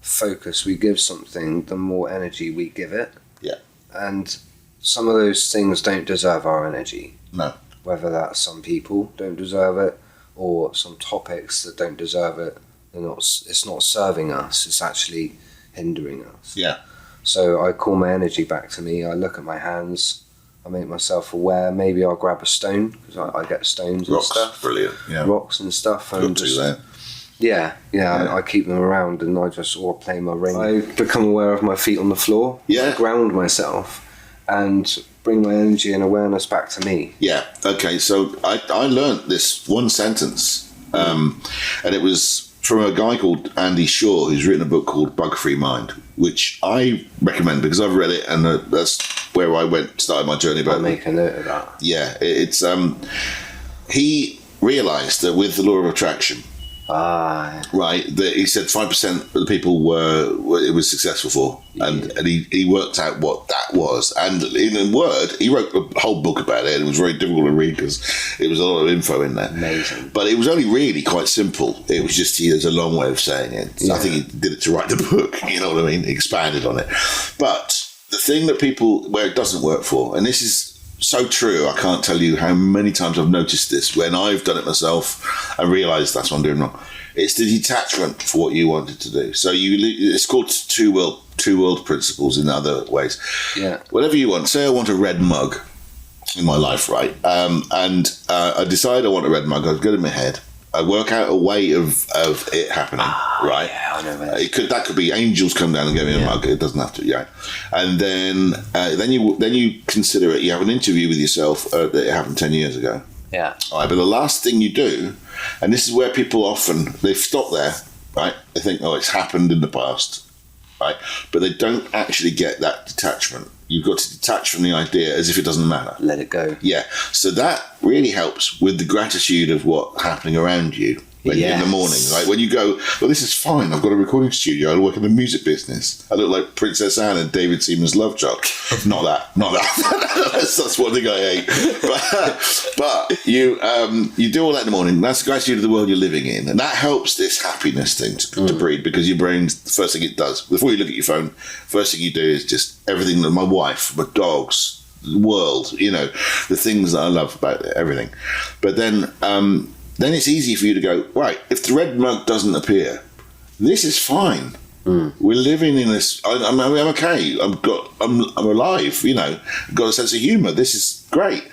focus we give something, the more energy we give it. Yeah. And some of those things don't deserve our energy. No. Whether that's some people don't deserve it, or some topics that don't deserve it. It's not serving us. It's actually hindering us. Yeah. So I call my energy back to me. I look at my hands. I make myself aware. Maybe I'll grab a stone, because I get stones Rocks, and stuff. Brilliant. Yeah. Rocks and stuff. And I keep them around, and I just play my ring. I become aware of my feet on the floor. Yeah. I ground myself and bring my energy and awareness back to me. Yeah. Okay. So I learned this one sentence, and it was from a guy called Andy Shaw, who's written a book called Bug Free Mind, which I recommend because I've read it, and that's where I started my journey about. I'll make a note of that. Yeah, it's he realised that with the law of attraction, right, that he said 5% of the people it was successful for, and he worked out what that was, and in a word, he wrote a whole book about it, and it was very difficult to read because it was a lot of info in there. Amazing. But it was only really quite simple. It was just there's a long way of saying it. So I think he did it to write the book. You know what I mean? He expanded on it. But the thing that where it doesn't work for, and this is so true, I can't tell you how many times I've noticed this when I've done it myself and realised that's what I'm doing wrong. It's the detachment for what you wanted to do. So it's called two world principles in other ways. Yeah. Whatever you want. Say I want a red mug in my life, right? And I decide I want a red mug. I get it in my head. I work out a way of it happening, right? Yeah, I know that. That could be angels come down and give me a mug. It doesn't have to, yeah. And then you consider it. You have an interview with yourself that it happened 10 years ago. Yeah. All right, but the last thing you do, and this is where people often they stop there, right? They think, oh, it's happened in the past, right? But they don't actually get that detachment. You've got to detach from the idea as if it doesn't matter. Let it go. Yeah. So that really helps with the gratitude of what's happening around you when you're in the morning, right? When you go, well, this is fine. I've got a recording studio. I work in the music business. I look like Princess Anne and David Seaman's love child. Not that. That's one thing I hate. But you do all that in the morning. That's the gratitude of the world you're living in. And that helps this happiness thing to breed, because your brain's the first thing it does. Before you look at your phone, first thing you do is just everything that my wife, my dogs, the world, the things that I love about it, everything. But then it's easy for you to go, right, if the red mug doesn't appear, this is fine. We're living in this. I'm okay. I'm alive. I've got a sense of humour. This is great.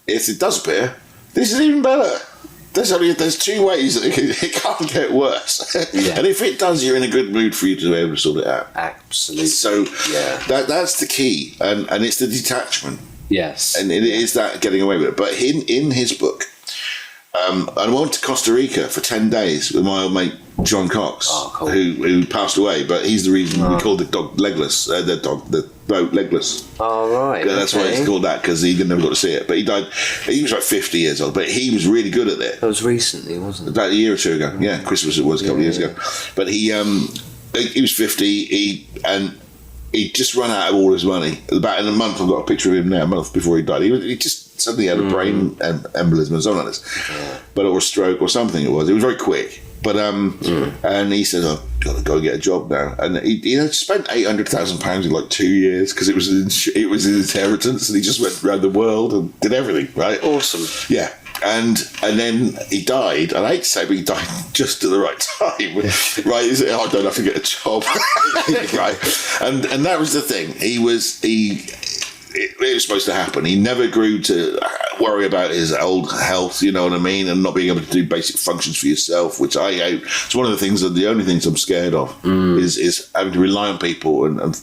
If it does appear, this is even better. There's two ways that it can't get worse. Yeah. And if it does, you're in a good mood for you to be able to sort it out. Absolutely. So that's the key, and it's the detachment. Yes. And it is that getting away with it. But in his book, I went to Costa Rica for 10 days with my old mate John Cox, cool. who passed away, but he's the reason we called the dog Legless, the boat Legless. Oh, right. That's why it's called that, because he never got to see it. But he died, he was like 50 years old, but he was really good at it. That was recently, wasn't it? About a year or two ago. Yeah, Christmas it was a couple of years ago. But he was 50, he just run out of all his money. About in a month, I've got a picture of him now, a month before he died. He just suddenly had a brain embolism or something like this. Or a stroke or something it was. It was very quick. But and he said, "I've got to go get a job now." And he spent £800,000 in like 2 years, because it was his inheritance, and he just went around the world and did everything. Right? Awesome. Yeah. And then he died. And I hate to say, but he died just at the right time. Right? I don't have to get a job. Right? And that was the thing. It was supposed to happen. He never grew to worry about his old health, you know what I mean, and not being able to do basic functions for yourself, which I hate. It's one of the only things I'm scared of is having to rely on people and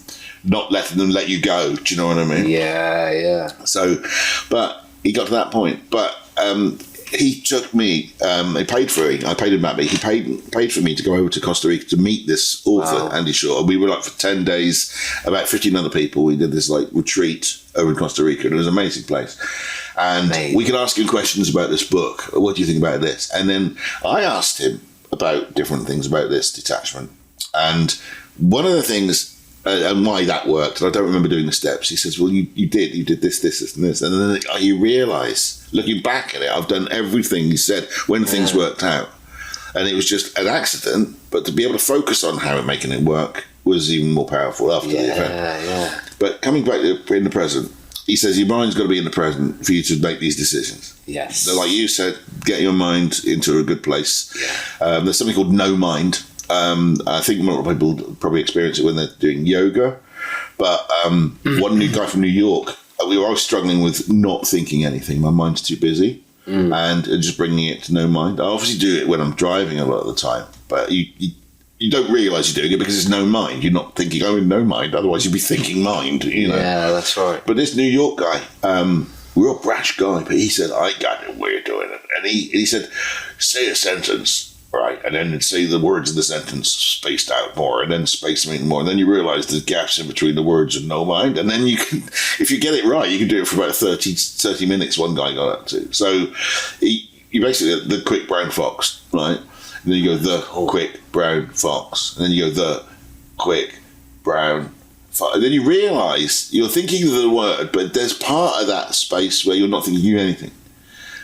not letting them let you go. Do you know what I mean? Yeah. So, but he got to that point. But he took me. He paid for it. I paid him back. He paid for me to go over to Costa Rica to meet this author, Andy Shaw. We were like for 10 days, about 15 other people. We did this like retreat over in Costa Rica, and it was an amazing place. And we could ask him questions about this book. What do you think about this? And then I asked him about different things about this detachment. And one of the things, and why that worked, and I don't remember doing the steps, he says, well, you did this, and this. And then you realise, looking back at it, I've done everything he said when things worked out. And it was just an accident, but to be able to focus on how making it work was even more powerful after the event. Yeah. But coming back in the present, he says your mind's got to be in the present for you to make these decisions. Yes. So like you said, get your mind into a good place. Yeah. There's something called no mind. I think a lot of people probably experience it when they're doing yoga. But one new guy from New York, we were always struggling with not thinking anything. My mind's too busy. And just bringing it to no mind. I obviously do it when I'm driving a lot of the time. But you don't realise you're doing it because it's no mind. You're not thinking, in no mind. Otherwise, you'd be thinking mind, Yeah, that's right. But this New York guy, real brash guy, but he said, I got it, we're doing it. And he said, say a sentence, right? And then say the words in the sentence spaced out more, and then space them more. And then you realise there's gaps in between the words and no mind. And then you can, if you get it right, you can do it for about 30 minutes, one guy got up to. So you basically, the quick brown fox, right? And then you go, the quick brown fox. And then you go, the quick brown fox. And then you realise you're thinking of the word, but there's part of that space where you're not thinking of anything.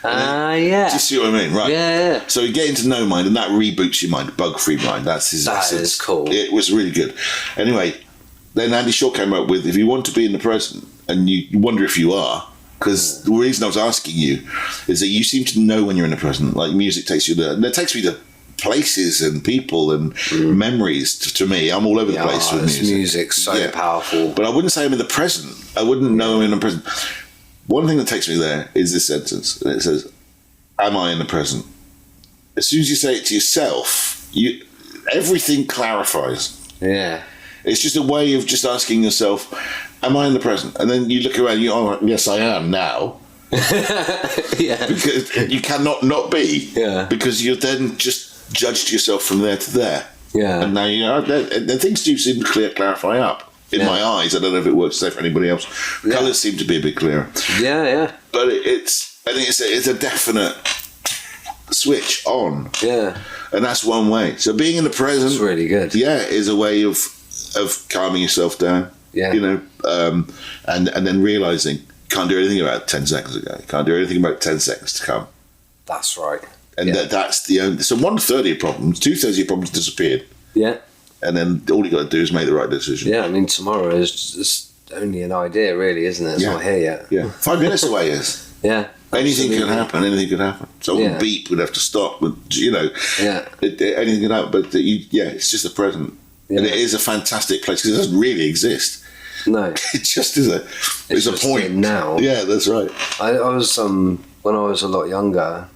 Yeah. Do you see what I mean? Right. Yeah. So you get into no mind, and that reboots your mind, bug-free mind. That's his essence. That is cool. It was really good. Anyway, then Andy Shaw came up with, if you want to be in the present, and you wonder if you are, because the reason I was asking you is that you seem to know when you're in the present. Like music takes you there. And it takes me to places and people and memories. To me, I'm all over the place with music. Music's so powerful. But I wouldn't say I'm in the present. I wouldn't know I'm in the present. One thing that takes me there is this sentence, and it says, "Am I in the present?" As soon as you say it to yourself, everything clarifies. Yeah. It's just a way of just asking yourself, "Am I in the present?" And then you look around, yes, I am now. Yeah. Because you cannot not be. Yeah. Because you've then just judged yourself from there to there. Yeah. And now the things do seem to clarify up in my eyes. I don't know if it works the same for anybody else. Colours seem to be a bit clearer. Yeah, yeah. But I think it's a definite switch on. Yeah. And that's one way. So being in the present, it's really good. Yeah, is a way of calming yourself down. Yeah. And then realising can't do anything about 10 seconds ago. Can't do anything about 10 seconds to come. That's right. And that's the only. So 1/3 of your problems, 2/3 of your problems disappeared. Yeah. And then all you got to do is make the right decision. Yeah, I mean, tomorrow is just only an idea, really, isn't it? It's not here yet. Yeah. 5 minutes away is. Yeah. Anything can happen. Anything could happen. So beep would have to stop. Anything could happen. But it's just the present. Yeah. And it is a fantastic place because it doesn't really exist. No. It just is it's a point. Now. Yeah, that's right. I was, when I was a lot younger,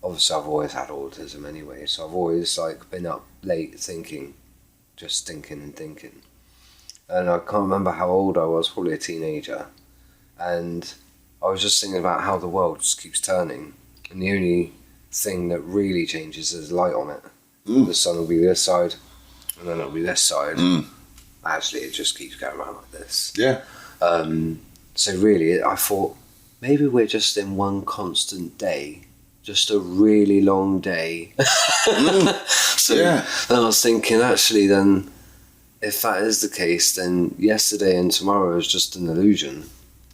obviously I've always had autism anyway, so I've always been up late thinking. And I can't remember how old I was, probably a teenager. And I was just thinking about how the world just keeps turning. And the only thing that really changes is light on it. The sun will be this side, and then it'll be this side. Actually, it just keeps going around like this. Yeah. So really, I thought, maybe we're just in one constant day. Just a really long day. So then I was thinking, actually, then, if that is the case, then yesterday and tomorrow is just an illusion.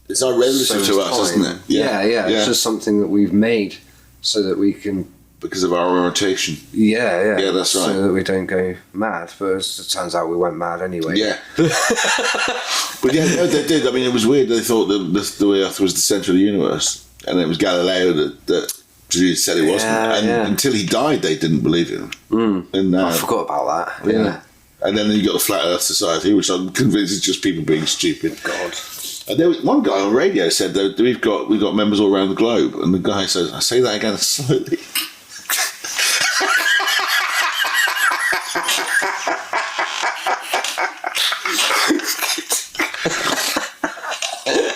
It's not relative to us, isn't it? Yeah. It's just something that we've made so that we can... Because of our rotation. Yeah. Yeah, that's right. So that we don't go mad. But it turns out we went mad anyway. Yeah. But they did. I mean, it was weird. They thought that the Earth was the centre of the universe. And it was Galileo that said it wasn't. And until he died, they didn't believe him. And I forgot about that. Yeah. And then you got the Flat Earth Society, which I'm convinced is just people being stupid. God. And there was one guy on radio said that we've got members all around the globe, and the guy says, "I say that again slowly."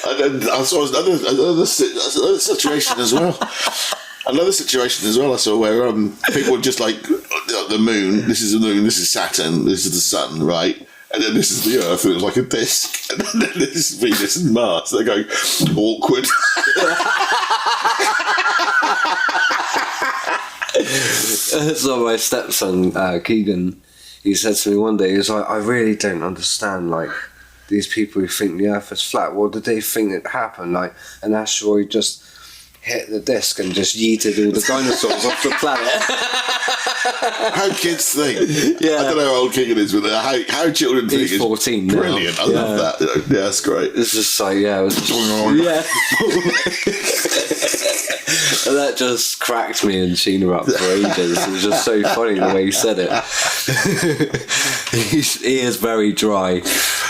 And then I saw another situation as well. Another situation as well I saw where people were just like, the moon, this is the moon, this is Saturn, this is the sun, right? And then this is the Earth, and it was like a disc. And then this is Venus and Mars. They're going, awkward. So my stepson, Keegan, he said to me one day, he was like, I really don't understand, these people who think the Earth is flat. What did they think that happened? Like, an asteroid just hit the disc and just yeeted all the dinosaurs off the planet. How kids think. Yeah. I don't know how old Keegan is, but how children think. He's 14 now. Brilliant. I love that. Yeah, that's great. It's just like, it was just... And that just cracked me and Sheena up for ages. It was just so funny the way he said it. He is very dry,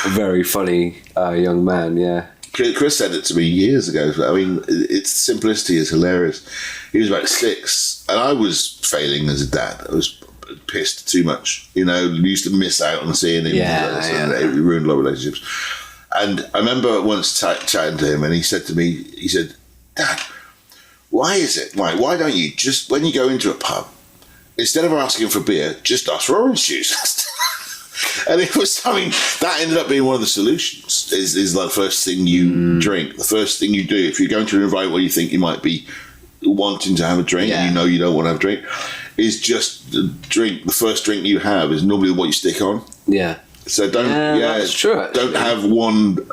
a very funny young man, yeah. Chris said it to me years ago. I mean, its simplicity is hilarious. He was about 6, and I was failing as a dad. I was pissed too much. Used to miss out on seeing him. And it ruined a lot of relationships. And I remember once chatting to him, and he said to me, "Dad, why is it? Why don't you just, when you go into a pub, instead of asking for beer, just ask for orange juice?" And it was something that ended up being one of the solutions. Is the first thing you drink, the first thing you do if you're going to an environment where you think you might be wanting to have a drink and you don't want to have a drink, is just drink. The first drink you have is normally what you stick on. Yeah. So that's true, don't have one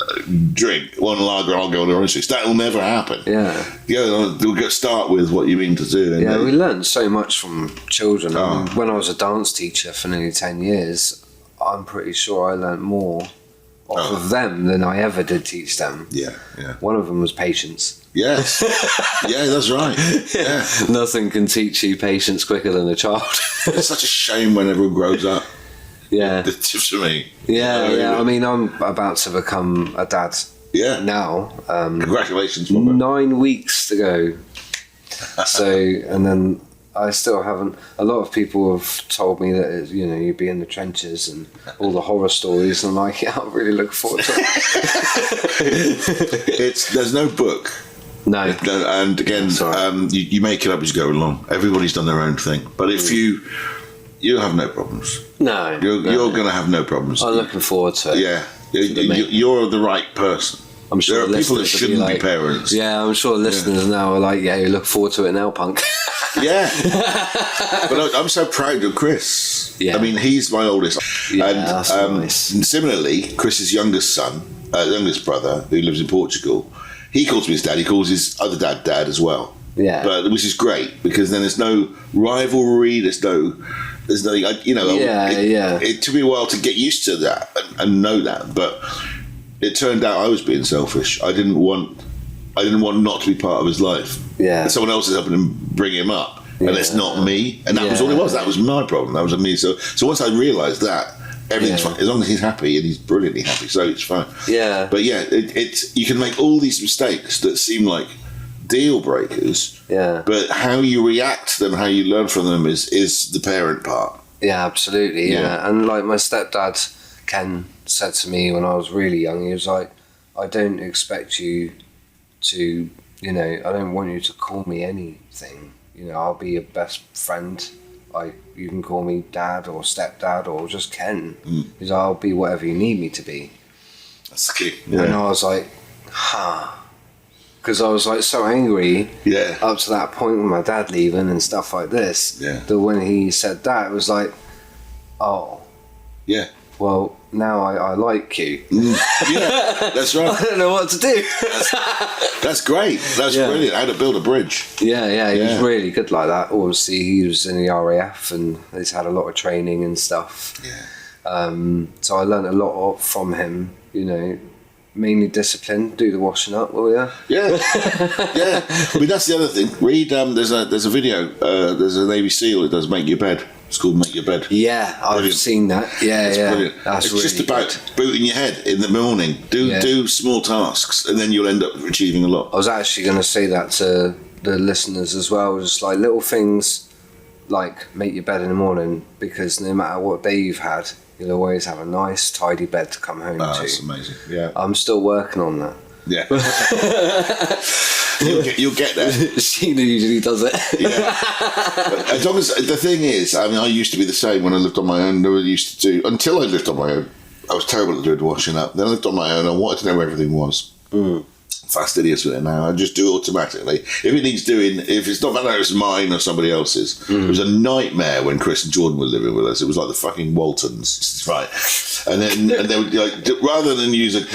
drink, one lager, I'll go on orange juice. That will never happen. We'll start with what you mean to do. Yeah, we learn so much from children. I mean, when I was a dance teacher for nearly 10 years, I'm pretty sure I learned more off of them than I ever did teach them. Yeah. One of them was patience. Yes. Yeah, that's right. Yeah. Nothing can teach you patience quicker than a child. It's such a shame when everyone grows up. Yeah. Just for me. Yeah. I mean, I'm about to become a dad. Yeah. Now. Congratulations, Robert. 9 weeks to go. So, and then I still haven't. A lot of people have told me that you'd be in the trenches and all the horror stories. And I'm like, yeah, I really look forward to it. There's no book. No. And again, you make it up as you go along. Everybody's done their own thing. But if you have no problems. No. You're going to have no problems. I'm looking forward to it. Yeah. You're the right person. I'm sure there are people that shouldn't be parents. Yeah, I'm sure listeners now are like, you look forward to it now, punk. Yeah. But I'm so proud of Chris. Yeah. I mean, he's my oldest. Yeah, and that's nice. Similarly, Chris's youngest brother, who lives in Portugal, he calls me his dad. He calls his other dad as well. Yeah. But which is great because then there's no rivalry. There's nothing. It took me a while to get used to that and know that, but it turned out I was being selfish. I didn't want not to be part of his life. Yeah. And someone else is helping him bring him up, and it's not me. And that was all it was. That was my problem. That was me. So once I realised that, everything's fine as long as he's happy, and he's brilliantly happy. So it's fine. Yeah. But it's you can make all these mistakes that seem like deal breakers. Yeah. But how you react to them, how you learn from them, is the parent part. Yeah, absolutely. Yeah. And like my stepdad Ken said to me when I was really young, he was like, I don't expect you to, I don't want you to call me anything. I'll be your best friend. You can call me dad or stepdad or just Ken. Because I'll be whatever you need me to be. That's key. Yeah. And I was like, because I was like so angry up to that point with my dad leaving and stuff like this. Yeah. That when he said that, it was like, oh. Yeah. Well, now I like you. Yeah, that's right. I don't know what to do. That's great. That's brilliant. How to build a bridge. Yeah, he was really good like that. Obviously, he was in the RAF and he's had a lot of training and stuff. Yeah. So I learned a lot from him, mainly discipline. Do the washing up, will you? Yeah. Yeah. I mean, that's the other thing. Read, there's a video, there's a Navy SEAL that does Make Your Bed. It's called Make Your Bed. Yeah, I've seen that. Yeah, brilliant. It's really just about booting your head in the morning. Do small tasks, and then you'll end up achieving a lot. I was actually going to say that to the listeners as well, just like little things like make your bed in the morning, because no matter what day you've had, you'll always have a nice, tidy bed to come home to. That's amazing. Yeah, I'm still working on that. Yeah. You'll get there. Sheena usually does it. Yeah. But as long as the thing is, I mean, I used to be the same when I lived on my own. I used to do until I lived on my own. I was terrible at doing washing up. Then I lived on my own. I wanted to know where everything was. Fastidious with it now. I just do it automatically. If it needs doing, if it's not matter if it's mine or somebody else's. It was a nightmare when Chris and Jordan were living with us. It was like the fucking Waltons, right? And they would like, rather than use a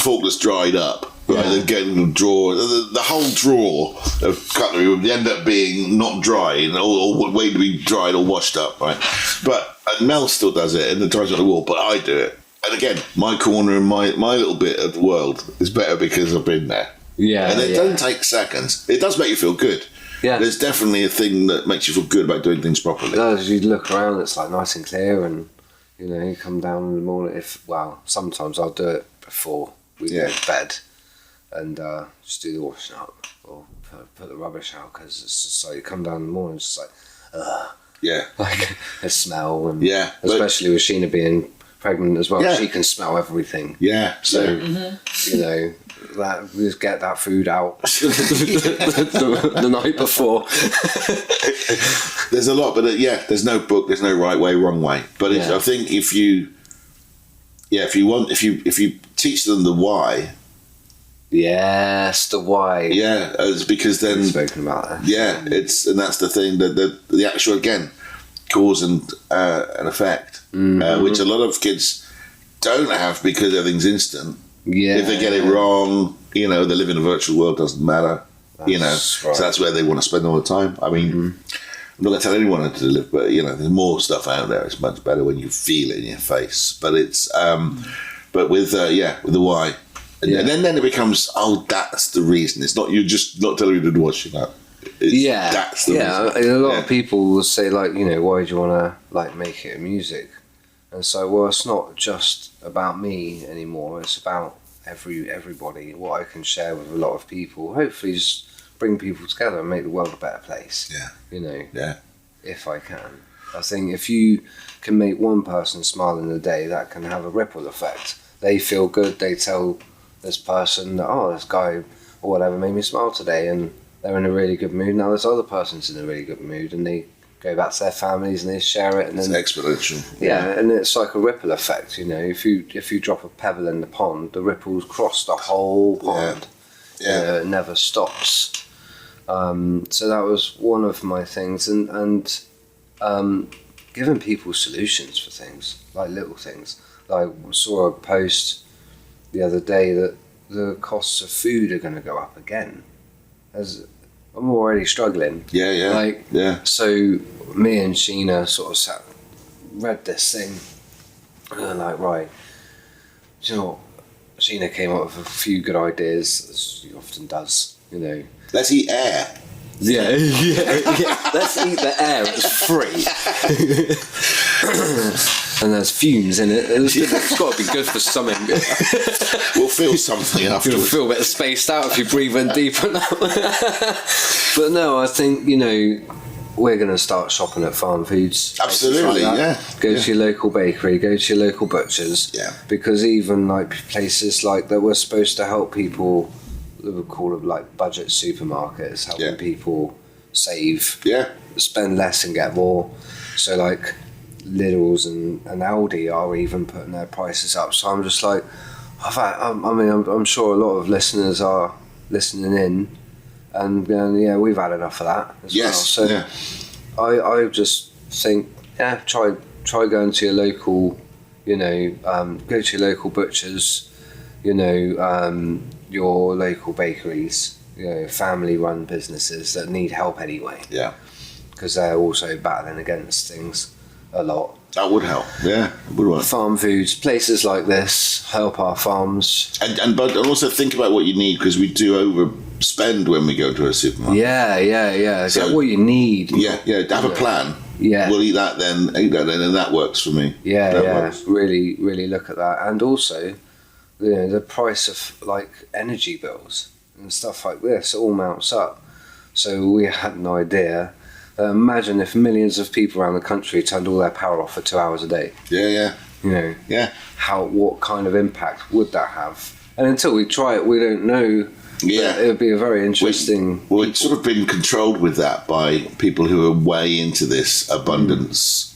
fork that's dried up. Right, then getting the drawer, the whole drawer of cutlery would end up being not dry or waiting to be dried or washed up, right? But Mel still does it and the dries on the wall, but I do it. And again, my corner and my little bit of the world is better because I've been there. Yeah, and it doesn't take seconds. It does make you feel good. Yeah, there's definitely a thing that makes you feel good about doing things properly. It does. You look around, it's like nice and clear, and you come down in the morning. Sometimes I'll do it before we go to bed. And just do the washing up or put the rubbish out, because it's just like you come down in the morning, it's just like, like a smell, and especially with Sheena being pregnant as well, she can smell everything. Yeah, so that we just get that food out the night before. There's a lot, but there's no book, there's no right way, wrong way. But I think if you teach them the why. Yes, the why. Yeah, it's because then we've spoken about that. Yeah, and that's the thing, that the actual, again, cause and effect, which a lot of kids don't have because everything's instant. Yeah, if they get it wrong, they live in a virtual world, doesn't matter. So that's where they want to spend all the time. I mean, I'm not going to tell anyone how to live, but there's more stuff out there. It's much better when you feel it in your face. But it's but with the why. And then it becomes, that's the reason. It's not, you're just not telling me to wash it up. That's the reason. A lot of people will say, like, you know, why do you want to, like, make it music? And so, well, it's not just about me anymore. It's about everybody, what I can share with a lot of people. Hopefully just bring people together and make the world a better place. Yeah. You know? Yeah. If I can. I think if you can make one person smile in a day, that can have a ripple effect. They feel good, they tell this person that, this guy or whatever made me smile today, and they're in a really good mood. Now this other person's in a really good mood, and they go back to their families and they share it, and then it's exponential. Yeah, and it's like a ripple effect. You know, if you drop a pebble in the pond, the ripples cross the whole pond. Yeah. You know, it never stops. So that was one of my things, and giving people solutions for things, like little things. Like, I saw a post the other day that the costs of food are going to go up again. I'm already struggling. So me and Sheena sort of read this thing, and I'm like, right, do you know what? Sheena came up with a few good ideas, as she often does, you know. Let's eat air. Yeah. Let's eat the air, it's free. And there's fumes in it. It's got to be good for something. We'll feel something afterwards. You'll feel a bit spaced out if you breathe in deep enough. But no, I think, you know, we're going to start shopping at farm foods. Absolutely, like Go to your local bakery, go to your local butchers. Yeah. Because even like places like that were supposed to help people, they were called like budget supermarkets, helping people save, spend less and get more. So like Lidl's and Aldi are even putting their prices up. So I'm just like, I'm sure a lot of listeners are listening in, and we've had enough of that as well. So I just think, try going to your local, you know, go to your local butchers, you know, your local bakeries, you know, family-run businesses that need help anyway. Yeah. Because they're also battling against things a lot. That would help. Yeah, it would work. Farm foods, places like this help our farms. But also think about what you need, because we do overspend when we go to a supermarket. Yeah. So, get what you need. Yeah. Have a plan. Yeah. We'll eat that then, and that works for me. Yeah. Works. Really look at that. And also, you know, the price of like energy bills and stuff like this all mounts up. So we had no idea. Imagine if millions of people around the country turned all their power off for 2 hours a day. Yeah. You know. Yeah. What kind of impact would that have? And until we try it, we don't know. Yeah. It would be a very interesting. We've sort of been controlled with that by people who are way into this abundance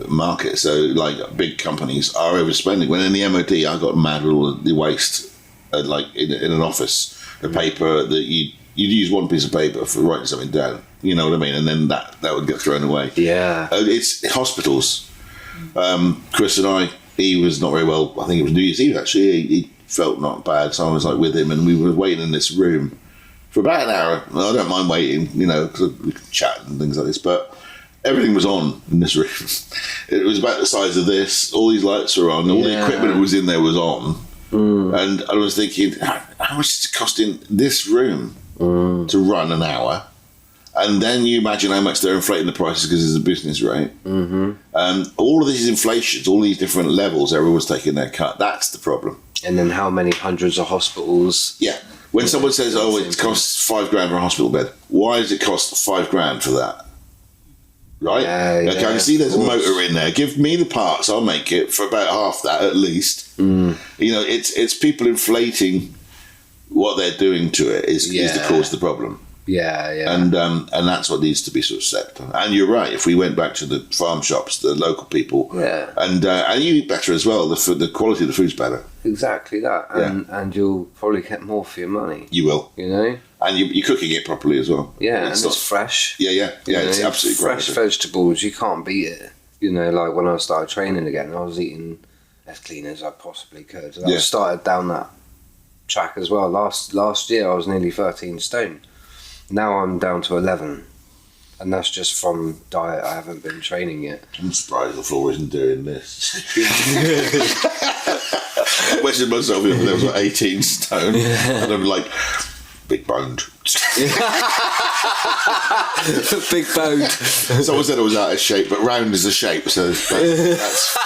market. So, like, big companies are overspending. When in the MOD, I got mad with all the waste, like in an office, the paper that you'd use one piece of paper for writing something down. You know what I mean? And then that would get thrown away. Yeah. It's hospitals. Chris and I, he was not very well. I think it was New Year's Eve, actually. He felt not bad, so I was like with him, and we were waiting in this room for about an hour. Well, I don't mind waiting, you know, because we could chat and things like this, but everything was on in this room. It was about the size of this. All these lights were on. All the equipment that was in there was on. And I was thinking, how much is it costing this room to run an hour? And then you imagine how much they're inflating the prices because it's a business rate. All of these inflations, all these different levels, everyone's taking their cut. That's the problem. And then how many hundreds of hospitals? Yeah. When someone says, it costs $5,000 for a hospital bed, why does it cost $5,000 for that? Right? I can see there's a motor in there. Give me the parts, I'll make it for about half that at least. You know, it's people inflating what they're doing to it is the cause of the problem. Yeah. And that's what needs to be sort of set. And you're right. If we went back to the farm shops, the local people, and you eat better as well. The quality of the food's better. Exactly that, and you'll probably get more for your money. You will, you know, and you're cooking it properly as well. Yeah, and it's fresh. Yeah. It's absolutely fresh vegetables. You can't beat it. You know, like when I started training again, I was eating as clean as I possibly could. And I started down that track as well. Last year, I was nearly 13 stone. Now I'm down to 11, and that's just from diet. I haven't been training yet. I'm surprised the floor isn't doing this. I measured myself in, and I was like 18 stone, and I'm like, big boned. Big boned. Someone said I was out of shape, but round is a shape, so that's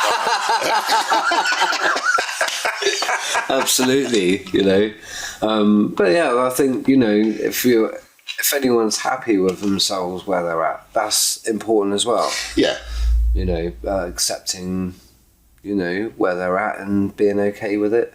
Absolutely, but yeah, I think if anyone's happy with themselves where they're at, that's important as well. Yeah. Accepting, where they're at and being okay with it.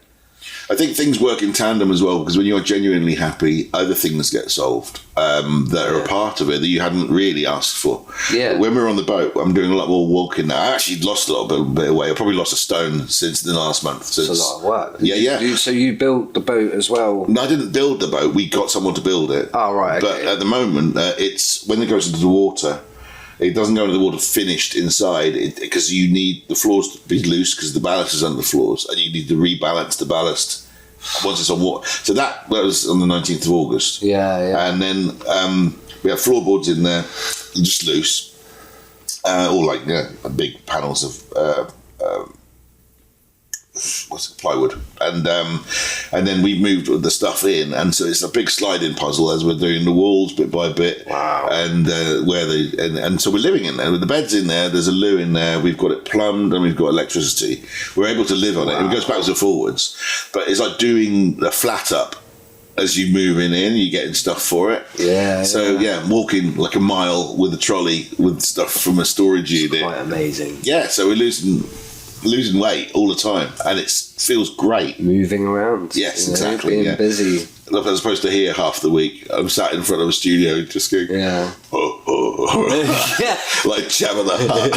I think things work in tandem as well, because when you're genuinely happy, other things get solved that are a part of it that you hadn't really asked for. Yeah. But when we're on the boat, I'm doing a lot more walking now. I actually lost a little bit of weight. I probably lost a stone since the last month. It's a lot of work. Yeah. So you built the boat as well? No, I didn't build the boat. We got someone to build it. Oh, right. Okay. But at the moment, it's when it goes into the water, it doesn't go into the water finished inside, because you need the floors to be loose because the ballast is under the floors, and you need to rebalance the ballast once it's on water. So that was on the 19th of August. Yeah. And then we have floorboards in there, just loose, or big panels of plywood, and then we moved the stuff in, and so it's a big sliding puzzle as we're doing the walls bit by bit. Wow. And and so we're living in there with the beds in there. There's a loo in there. We've got it plumbed and we've got electricity. We're able to live on it. It goes backwards and forwards, but it's like doing a flat up. As you move in, you're getting stuff for it. Yeah. So I'm walking like a mile with a trolley with stuff from a storage unit. Quite amazing. Yeah, so we're losing weight all the time, and it feels great. Moving around. Yes, exactly. Being busy. Look, I was supposed to hear half the week. I'm sat in front of a studio just going, yeah. Like Jabba the Hutt.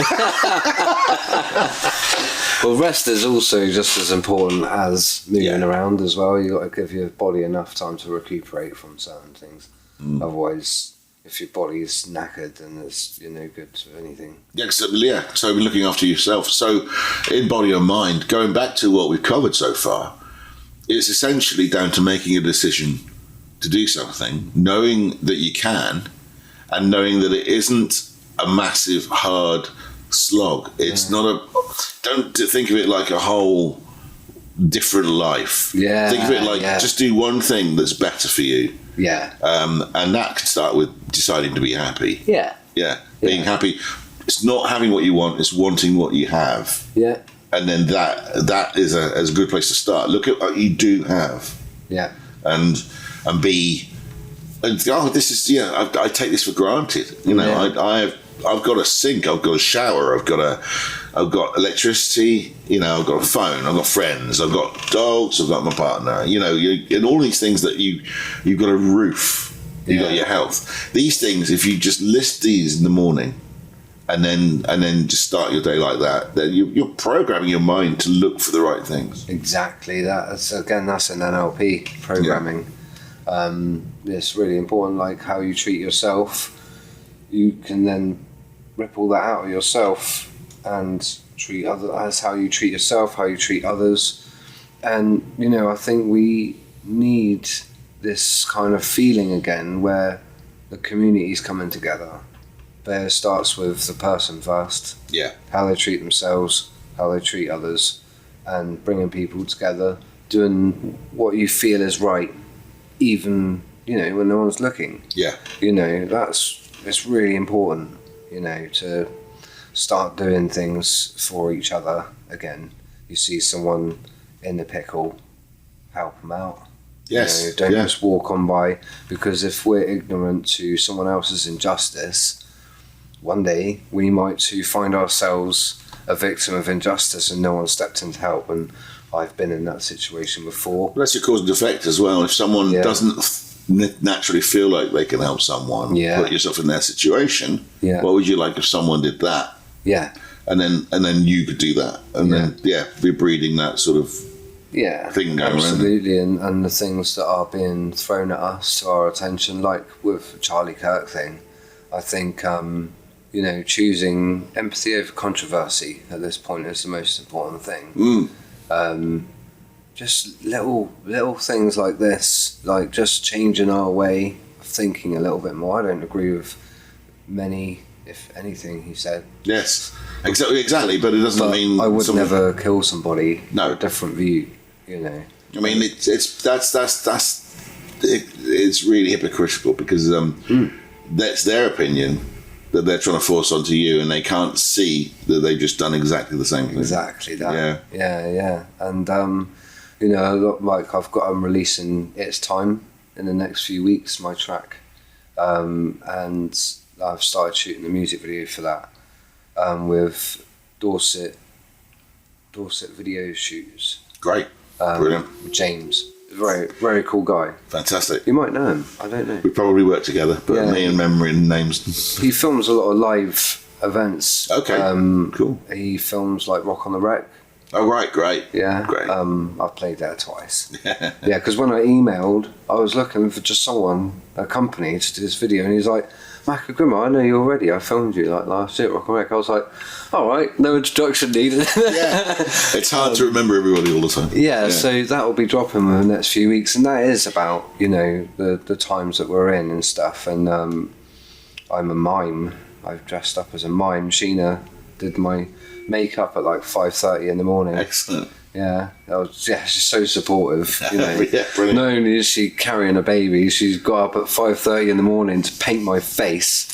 Well, rest is also just as important as moving around as well. You've got to give your body enough time to recuperate from certain things. Otherwise, if your body's knackered, then it's no good to anything. So looking after yourself. So in body and mind, going back to what we've covered so far, it's essentially down to making a decision to do something, knowing that you can, and knowing that it isn't a massive, hard slog. It's not don't think of it like a whole different life. Yeah. Think of it like just do one thing that's better for you. Yeah. And that can start with deciding to be happy. Yeah. Yeah. Being happy. It's not having what you want, it's wanting what you have. Yeah. And then that is a good place to start. Look at what you do have. Yeah. And this is I take this for granted. I've got a sink, I've got a shower, I've got electricity, I've got a phone, I've got friends, I've got dogs, I've got my partner, and all these things that you've got a roof, you've got your health. These things, if you just list these in the morning and then just start your day like that, then you're programming your mind to look for the right things. Exactly. That's an NLP programming. It's really important, like how you treat yourself. You can then ripple that out of yourself and treat others as how you treat yourself, how you treat others. And I think we need this kind of feeling again where the community's coming together. But it starts with the person first. Yeah. How they treat themselves, how they treat others, and bringing people together, doing what you feel is right, even when no one's looking. Yeah. It's really important, to start doing things for each other again. You see someone in the pickle, help them out. Yes. Don't just walk on by, because if we're ignorant to someone else's injustice, one day we might too find ourselves a victim of injustice and no one stepped in to help. And I've been in that situation before. That's your cause and effect as well. If someone doesn't naturally feel like they can help someone, put yourself in their situation, what would you like if someone did that? Yeah. And then you could do that. And then be breeding that sort of thing going absolutely. And the things that are being thrown at us to our attention, like with the Charlie Kirk thing, I think choosing empathy over controversy at this point is the most important thing. Just little things like this, like just changing our way of thinking a little bit more. I don't agree with many, if anything, he said. Yes, exactly. But it doesn't mean I would never kill somebody. No, a different view. you know. I mean, it's really hypocritical because that's their opinion that they're trying to force onto you, and they can't see that they've just done exactly the same thing. Exactly that. Yeah. And you know, like I've got releasing It's Time in the next few weeks, my track, and I've started shooting the music video for that with Dorset Video Shoots. Great, brilliant. James. Very, very cool guy. Fantastic. You might know him. I don't know. We probably work together, but me and memory and names. He films a lot of live events. Okay. Cool. He films like Rock on the Wreck. Oh right, great. Yeah. Great. I've played there twice. Yeah, because when I emailed, I was looking for just a company to do this video, and he's like, Macko Grimmer, I know you already. I filmed you like last year at Rock on the Wreck. I was like, all right, no introduction needed. It's hard to remember everybody all the time. Yeah, so that will be dropping in the next few weeks, and that is about, you know, the times that we're in and stuff. And I'm a mime. I've dressed up as a mime. Sheena did my makeup at like 5:30 in the morning. Excellent. Yeah, she's so supportive. You know, brilliant. Not only is she carrying a baby, she's got up at 5:30 in the morning to paint my face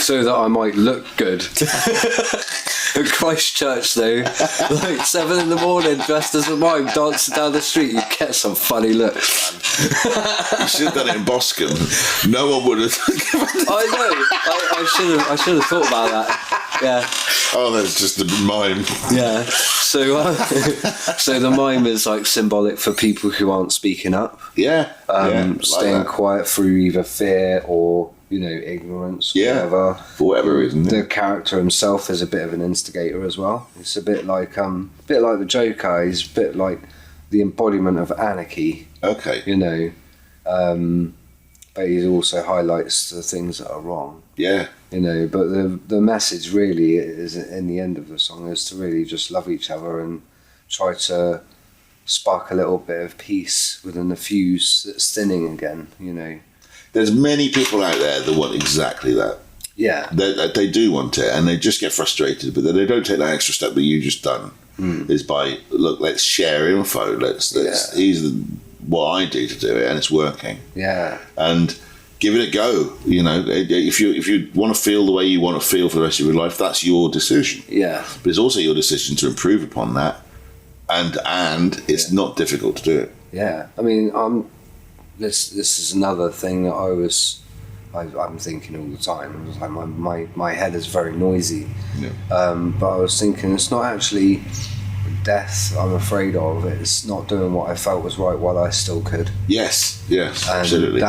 so that I might look good. At Christchurch, though, like 7 in the morning, dressed as a mime, dancing down the street, you get some funny looks. You should have done it in Boscombe. No one would have. I know. I should have thought about that. Yeah. Oh, that's just a mime. Yeah. So the mime is like symbolic for people who aren't speaking up. Yeah. Staying quiet through either fear or, you know, ignorance. Whatever. For whatever reason. The character himself is a bit of an instigator as well. It's a bit like the Joker. He's a bit like the embodiment of anarchy. Okay. You know, but he also highlights the things that are wrong. Yeah. You know, but the message really is in the end of the song is to really just love each other and try to spark a little bit of peace within the fuse that's thinning again, you know. There's many people out there that want exactly that. Yeah. They do want it, and they just get frustrated, but then they don't take that extra step that you just done. Is by, look, let's share info. Here's what I do to do it, and it's working. Yeah. And give it a go. You know, if you want to feel the way you want to feel for the rest of your life, that's your decision. Yeah. But it's also your decision to improve upon that, and it's not difficult to do it. Yeah. I mean, this is another thing that I'm thinking all the time. It's like my head is very noisy. Yeah. But I was thinking it's not actually death I'm afraid of. It's not doing what I felt was right while I still could. Yes, and absolutely.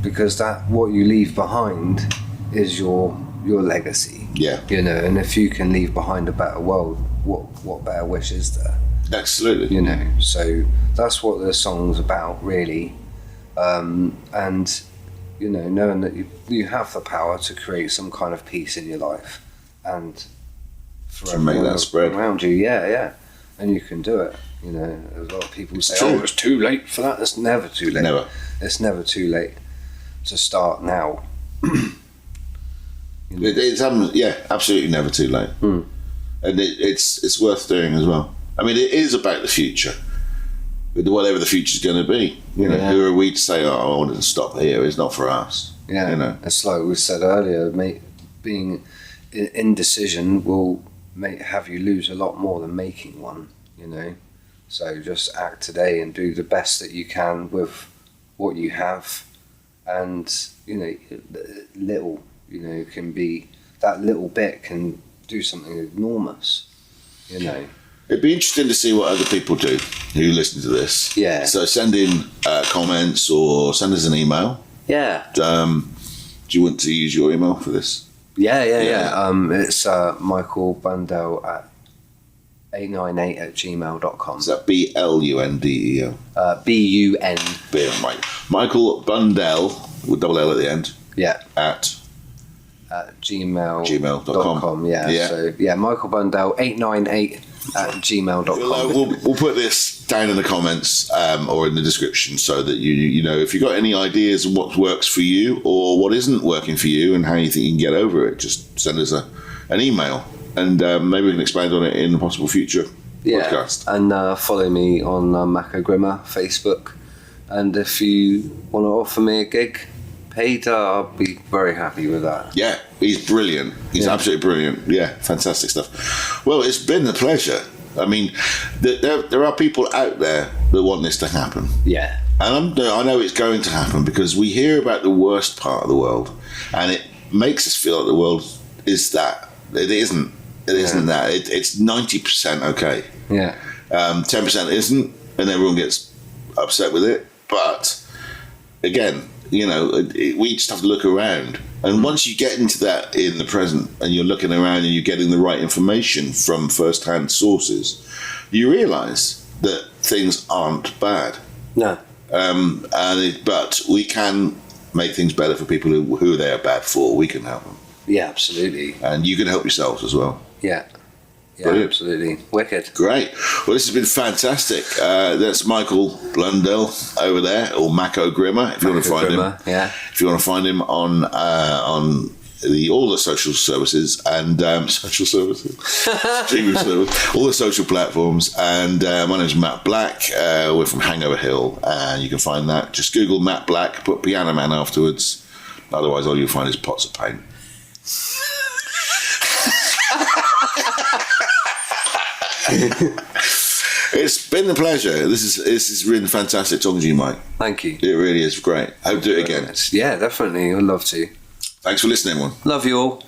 Because what you leave behind is your legacy. Yeah. You know, and if you can leave behind a better world, what better wish is there? Absolutely. You know, so that's what the song's about, really. And you know, knowing that you have the power to create some kind of peace in your life and for to make that spread around you. Yeah. And you can do it. You know, a lot of people say, "Oh, it's too late for that." It's never too late. Never. It's never too late to start now. You know? It's absolutely never too late. And it's worth doing as well. I mean, it is about the future. Whatever the future's going to be, you know, who are we to say, "Oh, I want to stop here"? It's not for us. Yeah, you know, it's like we said earlier. Being indecision will have you lose a lot more than making one. You know, so just act today and do the best that you can with what you have, and you know, little. You know, can be that little bit can do something enormous. You know. It'd be interesting to see what other people do who listen to this. Yeah. So send in comments or send us an email. Yeah. Do you want to use your email for this? Yeah. It's Michael Bundell at 898@gmail.com. Is that BLUNDEL? BUN. Michael Bundell with double L at the end. Yeah. At gmail.com. Yeah. So Michael Bundell 898@gmail.com. We'll put this down in the comments or in the description so that you know if you've got any ideas of what works for you or what isn't working for you and how you think you can get over it, just send us an email and maybe we can expand on it in a possible future podcast. And follow me on Macko Grimmer Facebook. And if you want to offer me a gig, paid, I'll be very happy with that. Yeah, he's brilliant. He's absolutely brilliant. Yeah, fantastic stuff. Well, it's been a pleasure. I mean, there are people out there that want this to happen. Yeah. And I know it's going to happen because we hear about the worst part of the world, and it makes us feel like the world is that. It isn't. It isn't that. It's 90% okay. Yeah. 10% isn't, and everyone gets upset with it. But again, we just have to look around. And once you get into that in the present and you're looking around and you're getting the right information from first-hand sources, you realise that things aren't bad. No. But we can make things better for people who they are bad for. We can help them. Yeah, absolutely. And you can help yourselves as well. Yeah. Yeah, brilliant. Absolutely. Wicked. Great. Well, this has been fantastic. That's Michael Blundell over there, or Macko Grimmer, if you want to find him. Yeah. If you want to find him on all the social services and social services, streaming service, all the social platforms. And my name is Matt Black. We're from Hangover Hill, and you can find that. Just Google Matt Black, put Piano Man afterwards. Otherwise, all you'll find is pots of paint. It's been a pleasure. This is really fantastic talking to you, Mike. Thank you. It really is great. I hope to do it again. Yeah, definitely. I'd love to. Thanks for listening, everyone. Love you all.